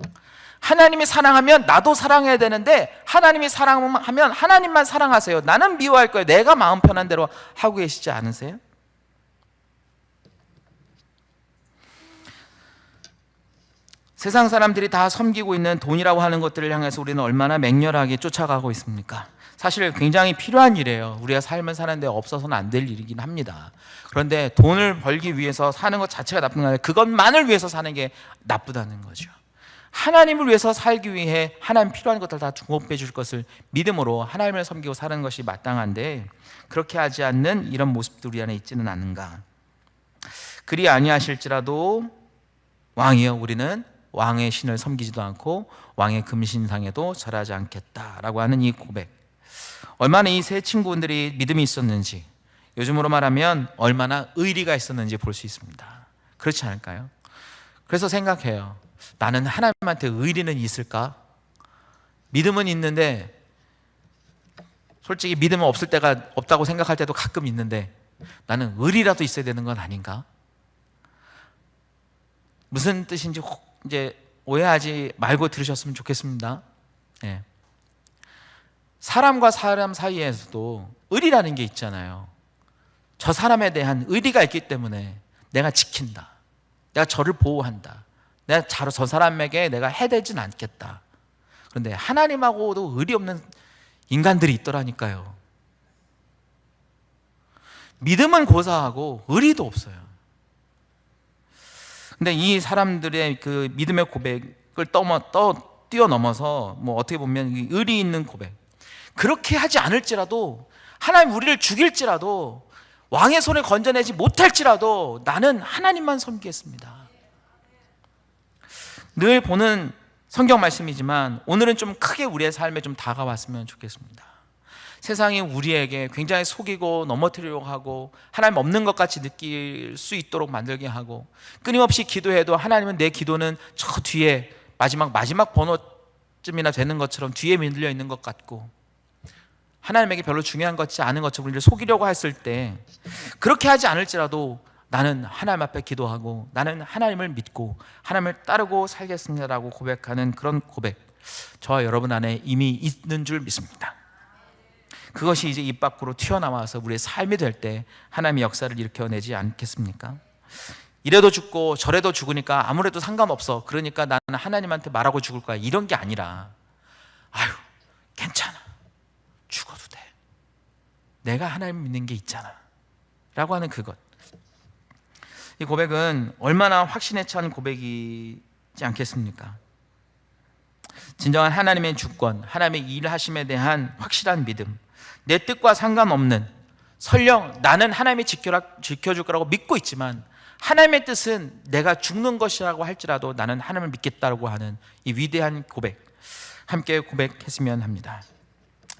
하나님이 사랑하면 나도 사랑해야 되는데 하나님이 사랑하면 하나님만 사랑하세요. 나는 미워할 거예요. 내가 마음 편한 대로 하고 계시지 않으세요? 세상 사람들이 다 섬기고 있는 돈이라고 하는 것들을 향해서 우리는 얼마나 맹렬하게 쫓아가고 있습니까? 사실 굉장히 필요한 일이에요. 우리가 삶을 사는데 없어서는 안 될 일이긴 합니다. 그런데 돈을 벌기 위해서 사는 것 자체가 나쁜 게 아니라 그것만을 위해서 사는 게 나쁘다는 거죠. 하나님을 위해서 살기 위해 하나님 필요한 것들 다 중업해 줄 것을 믿음으로 하나님을 섬기고 사는 것이 마땅한데, 그렇게 하지 않는 이런 모습들이 우리 안에 있지는 않은가. 그리 아니하실지라도 왕이여, 우리는 왕의 신을 섬기지도 않고 왕의 금신상에도 절하지 않겠다라고 하는 이 고백, 얼마나 이 세 친구들이 믿음이 있었는지, 요즘으로 말하면 얼마나 의리가 있었는지 볼 수 있습니다. 그렇지 않을까요? 그래서 생각해요. 나는 하나님한테 의리는 있을까? 믿음은 있는데, 솔직히 믿음은 없을 때가 없다고 생각할 때도 가끔 있는데, 나는 의리라도 있어야 되는 건 아닌가? 무슨 뜻인지 이제 오해하지 말고 들으셨으면 좋겠습니다. 예. 사람과 사람 사이에서도 의리라는 게 있잖아요. 저 사람에 대한 의리가 있기 때문에 내가 지킨다, 내가 저를 보호한다, 내가 저 사람에게 내가 해대진 않겠다. 그런데 하나님하고도 의리 없는 인간들이 있더라니까요. 믿음은 고사하고 의리도 없어요. 근데 이 사람들의 그 믿음의 고백을 뛰어넘어서 어떻게 보면 의리 있는 고백, 그렇게 하지 않을지라도, 하나님 우리를 죽일지라도, 왕의 손에 건져내지 못할지라도 나는 하나님만 섬기겠습니다. 늘 보는 성경 말씀이지만 오늘은 좀 크게 우리의 삶에 좀 다가왔으면 좋겠습니다. 세상이 우리에게 굉장히 속이고 넘어뜨리려고 하고 하나님 없는 것 같이 느낄 수 있도록 만들게 하고, 끊임없이 기도해도 하나님은 내 기도는 저 뒤에 마지막 번호쯤이나 되는 것처럼 뒤에 밀려 있는 것 같고, 하나님에게 별로 중요한 것 같지 않은 것처럼 우리를 속이려고 했을 때, 그렇게 하지 않을지라도 나는 하나님 앞에 기도하고 나는 하나님을 믿고 하나님을 따르고 살겠습니다라고 고백하는 그런 고백, 저와 여러분 안에 이미 있는 줄 믿습니다. 그것이 이제 입 밖으로 튀어나와서 우리의 삶이 될 때 하나님의 역사를 일으켜내지 않겠습니까? 이래도 죽고 저래도 죽으니까 아무래도 상관없어, 그러니까 나는 하나님한테 말하고 죽을 거야, 이런 게 아니라, 아유 괜찮아, 죽어도 돼, 내가 하나님 믿는 게 있잖아 라고 하는 그것. 이 고백은 얼마나 확신에 찬 고백이지 않겠습니까? 진정한 하나님의 주권, 하나님의 일하심에 대한 확실한 믿음, 내 뜻과 상관없는, 설령 나는 하나님이 지켜줄 거라고 믿고 있지만 하나님의 뜻은 내가 죽는 것이라고 할지라도 나는 하나님을 믿겠다고 하는 이 위대한 고백, 함께 고백했으면 합니다.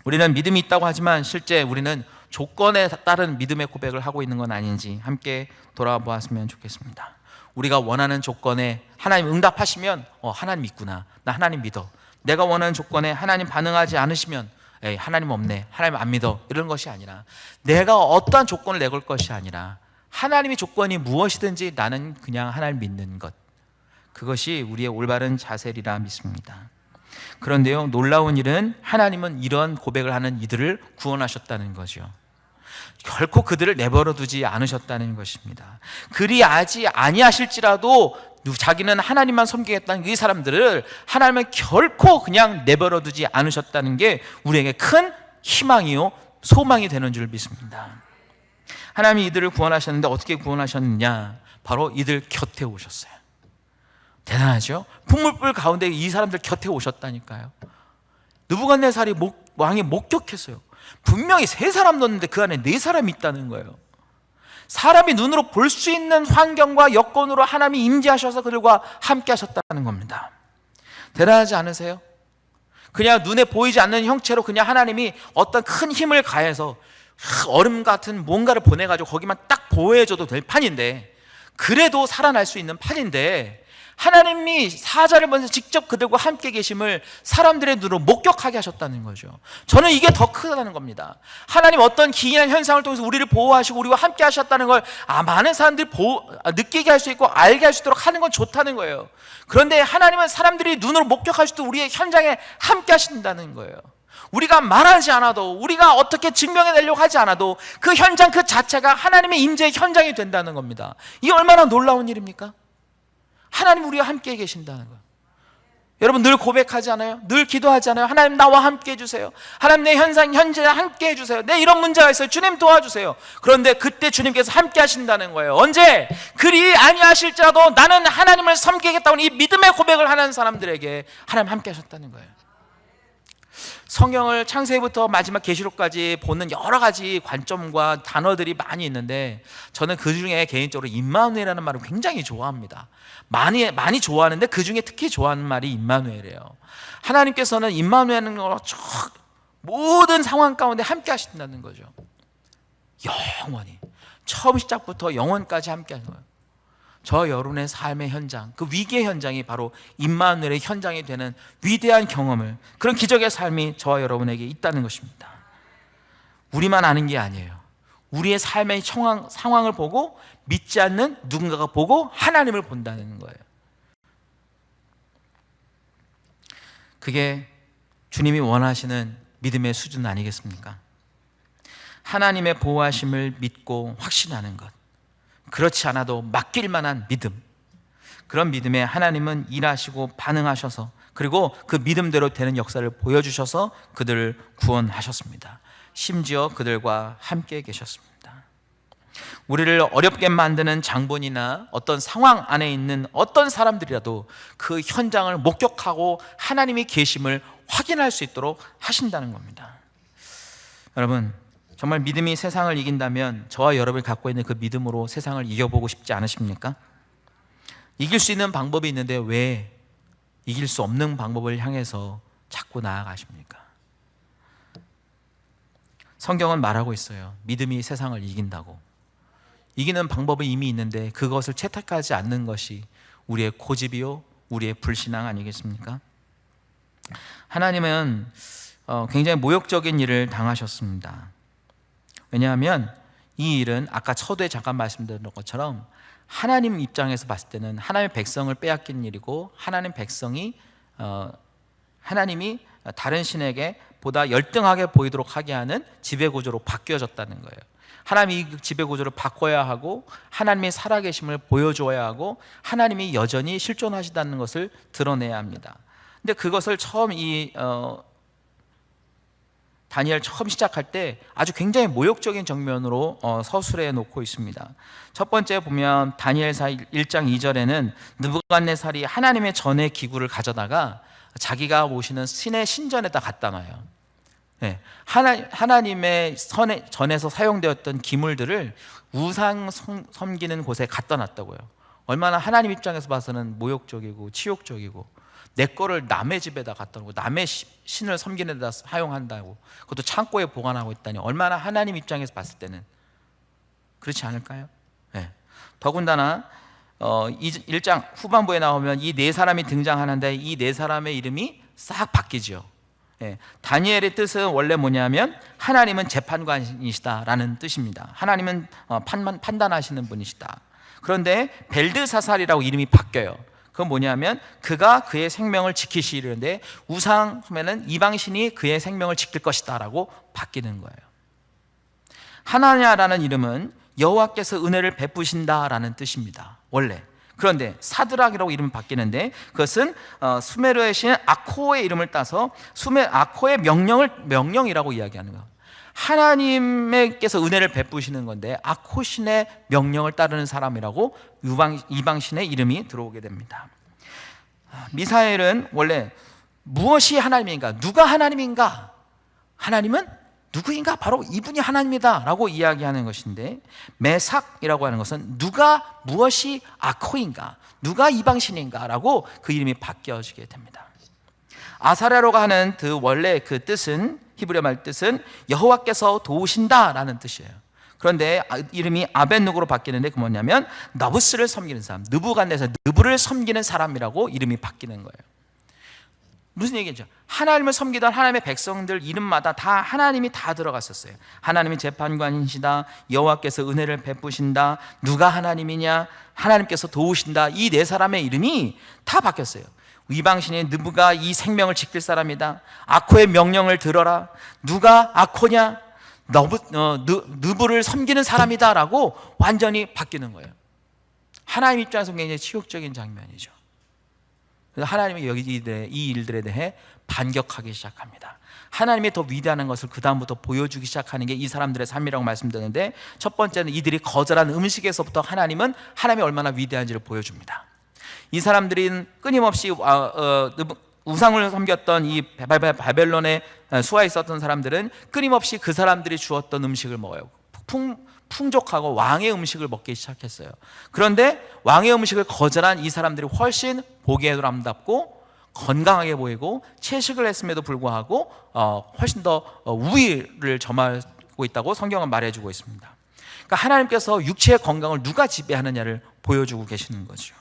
우리는 믿음이 있다고 하지만 실제 우리는 조건에 따른 믿음의 고백을 하고 있는 건 아닌지 함께 돌아보았으면 좋겠습니다. 우리가 원하는 조건에 하나님 응답하시면 하나님 있구나, 나 하나님 믿어. 내가 원하는 조건에 하나님 반응하지 않으시면 에이, 하나님 없네, 하나님 안 믿어, 이런 것이 아니라, 내가 어떠한 조건을 내걸 것이 아니라 하나님의 조건이 무엇이든지 나는 그냥 하나님 믿는 것, 그것이 우리의 올바른 자세리라 믿습니다. 그런데요, 놀라운 일은 하나님은 이런 고백을 하는 이들을 구원하셨다는 거죠. 결코 그들을 내버려 두지 않으셨다는 것입니다. 그리 아니하실지라도 자기는 하나님만 섬기겠다는 이 사람들을 하나님은 결코 그냥 내버려 두지 않으셨다는 게 우리에게 큰 희망이요 소망이 되는 줄 믿습니다. 하나님이 이들을 구원하셨는데 어떻게 구원하셨느냐? 바로 이들 곁에 오셨어요. 대단하죠? 풍물불 가운데 이 사람들 곁에 오셨다니까요. 느부갓네살이 왕이 목격했어요. 분명히 3사람 넣었는데 그 안에 4사람이 있다는 거예요. 사람이 눈으로 볼 수 있는 환경과 여건으로 하나님이 임재하셔서 그들과 함께 하셨다는 겁니다. 대단하지 않으세요? 그냥 눈에 보이지 않는 형체로 그냥 하나님이 어떤 큰 힘을 가해서 얼음 같은 뭔가를 보내가지고 거기만 딱 보호해줘도 될 판인데, 그래도 살아날 수 있는 판인데, 하나님이 사자를 보내서 직접 그들과 함께 계심을 사람들의 눈으로 목격하게 하셨다는 거죠. 저는 이게 더 크다는 겁니다. 하나님 어떤 기이한 현상을 통해서 우리를 보호하시고 우리와 함께 하셨다는 걸 많은 사람들이 느끼게 할 수 있고 알게 할 수 있도록 하는 건 좋다는 거예요. 그런데 하나님은 사람들이 눈으로 목격할 수도 우리의 현장에 함께 하신다는 거예요. 우리가 말하지 않아도, 우리가 어떻게 증명해내려고 하지 않아도 그 현장 그 자체가 하나님의 임재의 현장이 된다는 겁니다. 이게 얼마나 놀라운 일입니까? 하나님 우리와 함께 계신다는 거예요. 여러분 늘 고백하지 않아요? 늘 기도하지 않아요? 하나님 나와 함께 해주세요. 하나님 내 현재 함께 해주세요. 내 이런 문제가 있어요. 주님 도와주세요. 그런데 그때 주님께서 함께 하신다는 거예요. 언제? 그리 아니하실지라도 나는 하나님을 섬기겠다고 이 믿음의 고백을 하는 사람들에게 하나님 함께 하셨다는 거예요. 성경을 창세기부터 마지막 계시록까지 보는 여러 가지 관점과 단어들이 많이 있는데 저는 그 중에 개인적으로 임마누엘이라는 말을 굉장히 좋아합니다. 많이 좋아하는데 그 중에 특히 좋아하는 말이 임마누엘이에요. 하나님께서는 임마누엘은 모든 상황 가운데 함께 하신다는 거죠. 영원히 처음 시작부터 영원까지 함께 하는 거예요. 저 여러분의 삶의 현장, 그 위기의 현장이 바로 임마누엘의 현장이 되는 위대한 경험을, 그런 기적의 삶이 저와 여러분에게 있다는 것입니다. 우리만 아는 게 아니에요. 우리의 삶의 상황을 보고 믿지 않는 누군가가 보고 하나님을 본다는 거예요. 그게 주님이 원하시는 믿음의 수준 아니겠습니까? 하나님의 보호하심을 믿고 확신하는 것, 그렇지 않아도 맡길 만한 믿음, 그런 믿음에 하나님은 일하시고 반응하셔서, 그리고 그 믿음대로 되는 역사를 보여주셔서 그들을 구원하셨습니다. 심지어 그들과 함께 계셨습니다. 우리를 어렵게 만드는 장본이나 어떤 상황 안에 있는 어떤 사람들이라도 그 현장을 목격하고 하나님의 계심을 확인할 수 있도록 하신다는 겁니다. 여러분, 정말 믿음이 세상을 이긴다면 저와 여러분이 갖고 있는 그 믿음으로 세상을 이겨보고 싶지 않으십니까? 이길 수 있는 방법이 있는데 왜 이길 수 없는 방법을 향해서 자꾸 나아가십니까? 성경은 말하고 있어요. 믿음이 세상을 이긴다고. 이기는 방법은 이미 있는데 그것을 채택하지 않는 것이 우리의 고집이요, 우리의 불신앙 아니겠습니까? 하나님은 굉장히 모욕적인 일을 당하셨습니다. 왜냐하면 이 일은 아까 서두에 잠깐 말씀드린 것처럼 하나님 입장에서 봤을 때는 하나님의 백성을 빼앗긴 일이고, 하나님이 다른 신에게 보다 열등하게 보이도록 하게 하는 지배구조로 바뀌어졌다는 거예요. 하나님이 이 지배구조를 바꿔야 하고 하나님의 살아계심을 보여줘야 하고 하나님이 여전히 실존하시다는 것을 드러내야 합니다. 근데 그것을 처음 다니엘 처음 시작할 때 아주 굉장히 모욕적인 정면으로 서술해 놓고 있습니다. 첫 번째 보면 다니엘사 1장 2절에는 느부갓네살이 하나님의 전의 기구를 가져다가 자기가 모시는 신의 신전에다 갖다 놔요. 네. 하나님의 전에서 사용되었던 기물들을 우상 섬기는 곳에 갖다 놨다고요. 얼마나 하나님 입장에서 봐서는 모욕적이고 치욕적이고, 내 거를 남의 집에다 갖다 놓고 남의 신을 섬기는 데다 사용한다고, 그것도 창고에 보관하고 있다니 얼마나 하나님 입장에서 봤을 때는 그렇지 않을까요? 네. 더군다나 1장 후반부에 나오면 이 네 사람이 등장하는데 이 네 사람의 이름이 싹 바뀌죠. 예, 다니엘의 뜻은 원래 뭐냐면 하나님은 재판관이시다라는 뜻입니다. 하나님은 판단하시는 분이시다. 그런데 벨드사살이라고 이름이 바뀌어요. 그건 뭐냐면 그가 그의 생명을 지키시려는데 우상 하면은 이방신이 그의 생명을 지킬 것이다 라고 바뀌는 거예요. 하나냐라는 이름은 여호와께서 은혜를 베푸신다라는 뜻입니다, 원래. 그런데 사드락이라고 이름이 바뀌는데 그것은 수메르의 신 아코의 이름을 따서 아코의 명령이라고 이야기하는 거예요. 하나님께서 은혜를 베푸시는 건데 아코 신의 명령을 따르는 사람이라고 이방신의 이름이 들어오게 됩니다. 미사엘은 원래 무엇이 하나님인가, 누가 하나님인가, 하나님은 누구인가, 바로 이분이 하나님이다 라고 이야기하는 것인데, 메삭이라고 하는 것은 누가 무엇이 아코인가, 누가 이방신인가 라고 그 이름이 바뀌어지게 됩니다. 아사랴로가 하는 원래 그 뜻은, 히브리어 말 뜻은 여호와께서 도우신다 라는 뜻이에요. 그런데 이름이 아벤누고로 바뀌는데 그 뭐냐면 너부스를 섬기는 사람, 느부갓네살, 느부를 섬기는 사람이라고 이름이 바뀌는 거예요. 무슨 얘기죠? 하나님을 섬기던 하나님의 백성들 이름마다 다 하나님이 다 들어갔었어요. 하나님이 재판관이시다, 여호와께서 은혜를 베푸신다, 누가 하나님이냐, 하나님께서 도우신다, 이 네 사람의 이름이 다 바뀌었어요. 이방신의 느부가 이 생명을 지킬 사람이다, 아코의 명령을 들어라, 누가 아코냐, 느부를 섬기는 사람이다 라고 완전히 바뀌는 거예요. 하나님 입장에서 굉장히 치욕적인 장면이죠. 그래서 하나님이 이 일들에 대해 반격하기 시작합니다. 하나님이 더 위대한 것을 그 다음부터 보여주기 시작하는 게 이 사람들의 삶이라고 말씀드렸는데, 첫 번째는 이들이 거절한 음식에서부터 하나님이 얼마나 위대한지를 보여줍니다. 이 사람들은 끊임없이 우상을 섬겼던 이 바벨론에 수하에 있었던 사람들은 끊임없이 그 사람들이 주었던 음식을 먹어요. 풍족하고 왕의 음식을 먹기 시작했어요. 그런데 왕의 음식을 거절한 이 사람들이 훨씬 보기에도 아름답고 건강하게 보이고 채식을 했음에도 불구하고 훨씬 더 우위를 점하고 있다고 성경은 말해주고 있습니다. 그러니까 하나님께서 육체의 건강을 누가 지배하느냐를 보여주고 계시는 거죠.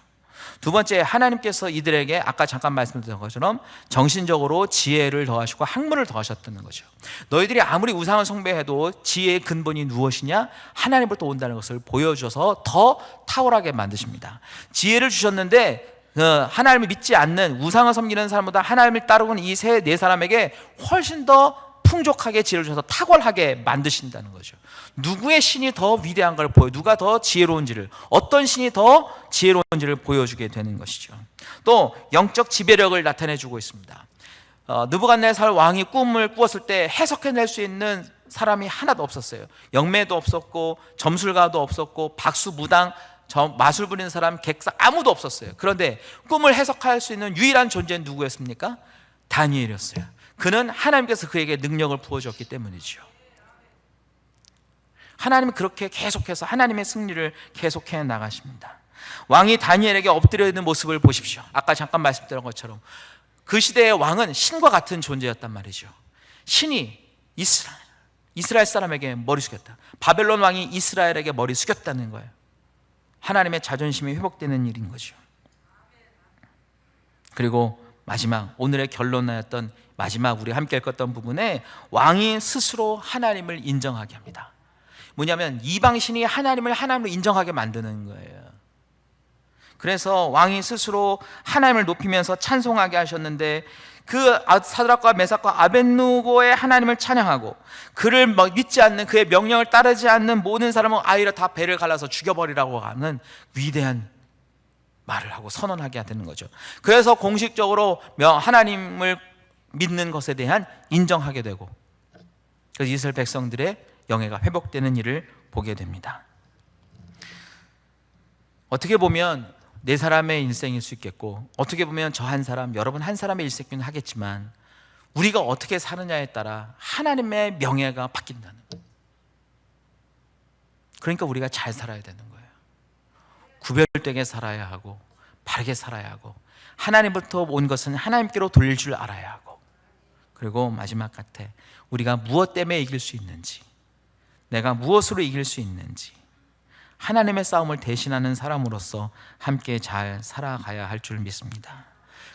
두 번째, 하나님께서 이들에게 아까 잠깐 말씀드린 것처럼 정신적으로 지혜를 더하시고 학문을 더하셨다는 거죠. 너희들이 아무리 우상을 숭배해도 지혜의 근본이 무엇이냐? 하나님으로부터 온다는 것을 보여줘서 더 탁월하게 만드십니다. 지혜를 주셨는데 하나님을 믿지 않는 우상을 섬기는 사람보다 하나님을 따르는 이 네 사람에게 훨씬 더 풍족하게 지혜를 주셔서 탁월하게 만드신다는 거죠. 누구의 신이 더 위대한 걸 누가 더 지혜로운지를, 어떤 신이 더 지혜로운지를 보여주게 되는 것이죠. 또 영적 지배력을 나타내주고 있습니다. 느부갓네살 왕이 꿈을 꾸었을 때 해석해낼 수 있는 사람이 하나도 없었어요. 영매도 없었고 점술가도 없었고 박수, 무당, 마술 부리는 사람, 객사 아무도 없었어요. 그런데 꿈을 해석할 수 있는 유일한 존재는 누구였습니까? 다니엘이었어요. 그는 하나님께서 그에게 능력을 부어줬기 때문이죠. 하나님은 그렇게 계속해서 하나님의 승리를 계속해 나가십니다. 왕이 다니엘에게 엎드려 있는 모습을 보십시오. 아까 잠깐 말씀드린 것처럼 그 시대의 왕은 신과 같은 존재였단 말이죠. 신이 이스라엘 사람에게 머리 숙였다. 바벨론 왕이 이스라엘에게 머리 숙였다는 거예요. 하나님의 자존심이 회복되는 일인 거죠. 그리고 마지막, 오늘의 결론이었던 마지막 우리 함께 읽었던 부분에 왕이 스스로 하나님을 인정하게 합니다. 뭐냐면 이방신이 하나님으로 인정하게 만드는 거예요. 그래서 왕이 스스로 하나님을 높이면서 찬송하게 하셨는데, 그 사드락과 메삭과 아벳느고의 하나님을 찬양하고 그를 믿지 않는, 그의 명령을 따르지 않는 모든 사람은 아이를 다 배를 갈라서 죽여버리라고 하는 위대한 말을 하고 선언하게 되는 거죠. 그래서 공식적으로 하나님을 믿는 것에 대한 인정하게 되고, 그래서 이스라엘 백성들의 영예가 회복되는 일을 보게 됩니다. 어떻게 보면 네 사람의 인생일 수 있겠고, 어떻게 보면 저 한 사람, 여러분 한 사람의 일생이긴 하겠지만, 우리가 어떻게 사느냐에 따라 하나님의 명예가 바뀐다는 거예요. 그러니까 우리가 잘 살아야 되는 거예요. 구별되게 살아야 하고, 바르게 살아야 하고, 하나님부터 온 것은 하나님께로 돌릴 줄 알아야 하고, 그리고 마지막 같아, 우리가 무엇 때문에 이길 수 있는지, 내가 무엇으로 이길 수 있는지, 하나님의 싸움을 대신하는 사람으로서 함께 잘 살아가야 할 줄 믿습니다.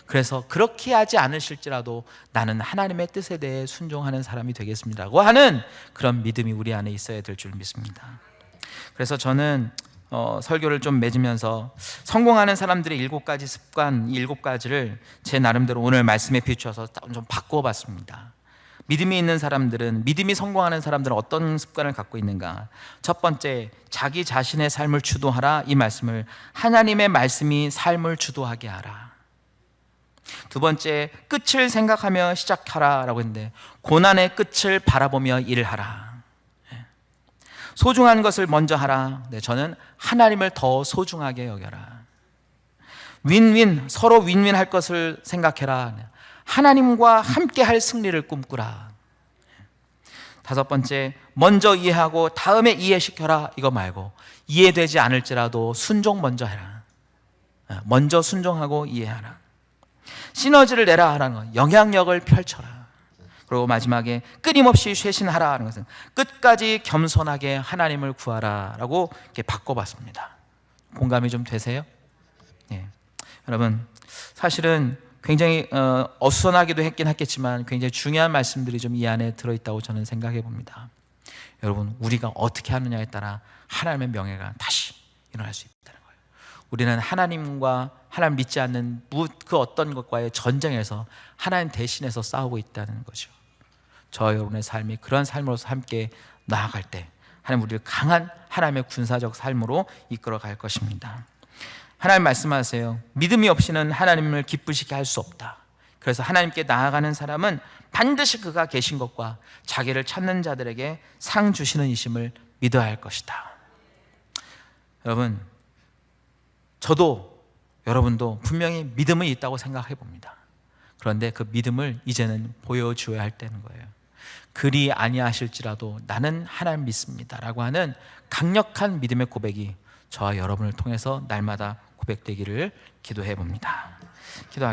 그래서 그렇게 하지 않으실지라도 나는 하나님의 뜻에 대해 순종하는 사람이 되겠습니다라고 하는 그런 믿음이 우리 안에 있어야 될 줄 믿습니다. 그래서 저는 설교를 좀 맺으면서 성공하는 사람들의 7가지 습관, 7가지를 제 나름대로 오늘 말씀에 비추어서 좀 바꿔봤습니다. 믿음이 있는 사람들은, 믿음이 성공하는 사람들은 어떤 습관을 갖고 있는가? 첫 번째, 자기 자신의 삶을 주도하라. 이 말씀을, 하나님의 말씀이 삶을 주도하게 하라. 두 번째, 끝을 생각하며 시작하라 라고 했는데, 고난의 끝을 바라보며 일하라. 소중한 것을 먼저 하라. 저는 하나님을 더 소중하게 여겨라. 윈윈, 서로 윈윈 할 것을 생각해라. 하나님과 함께 할 승리를 꿈꾸라. 다섯 번째, 먼저 이해하고 다음에 이해시켜라. 이거 말고 이해되지 않을지라도 순종 먼저 해라. 먼저 순종하고 이해하라. 시너지를 내라 하라는 것, 영향력을 펼쳐라. 그리고 마지막에 끊임없이 쇄신하라 하는 것은 끝까지 겸손하게 하나님을 구하라 라고 이렇게 바꿔봤습니다. 공감이 좀 되세요? 네. 여러분, 사실은 굉장히 어수선하기도 했겠지만 굉장히 중요한 말씀들이 좀 이 안에 들어있다고 저는 생각해 봅니다. 여러분, 우리가 어떻게 하느냐에 따라 하나님의 명예가 다시 일어날 수 있다는 거예요. 우리는 하나님과 하나님 믿지 않는 그 어떤 것과의 전쟁에서 하나님 대신해서 싸우고 있다는 거죠. 저 여러분의 삶이 그런 삶으로서 함께 나아갈 때 하나님 우리를 강한 하나님의 군사적 삶으로 이끌어 갈 것입니다. 하나님 말씀하세요. 믿음이 없이는 하나님을 기쁘시게 할 수 없다. 그래서 하나님께 나아가는 사람은 반드시 그가 계신 것과 자기를 찾는 자들에게 상 주시는 이심을 믿어야 할 것이다. 여러분, 저도 여러분도 분명히 믿음은 있다고 생각해 봅니다. 그런데 그 믿음을 이제는 보여줘야 할 때는 거예요. 그리 아니하실지라도 나는 하나님 믿습니다 라고 하는 강력한 믿음의 고백이 저와 여러분을 통해서 날마다 고백되기를 기도해 봅니다. 기도할게요.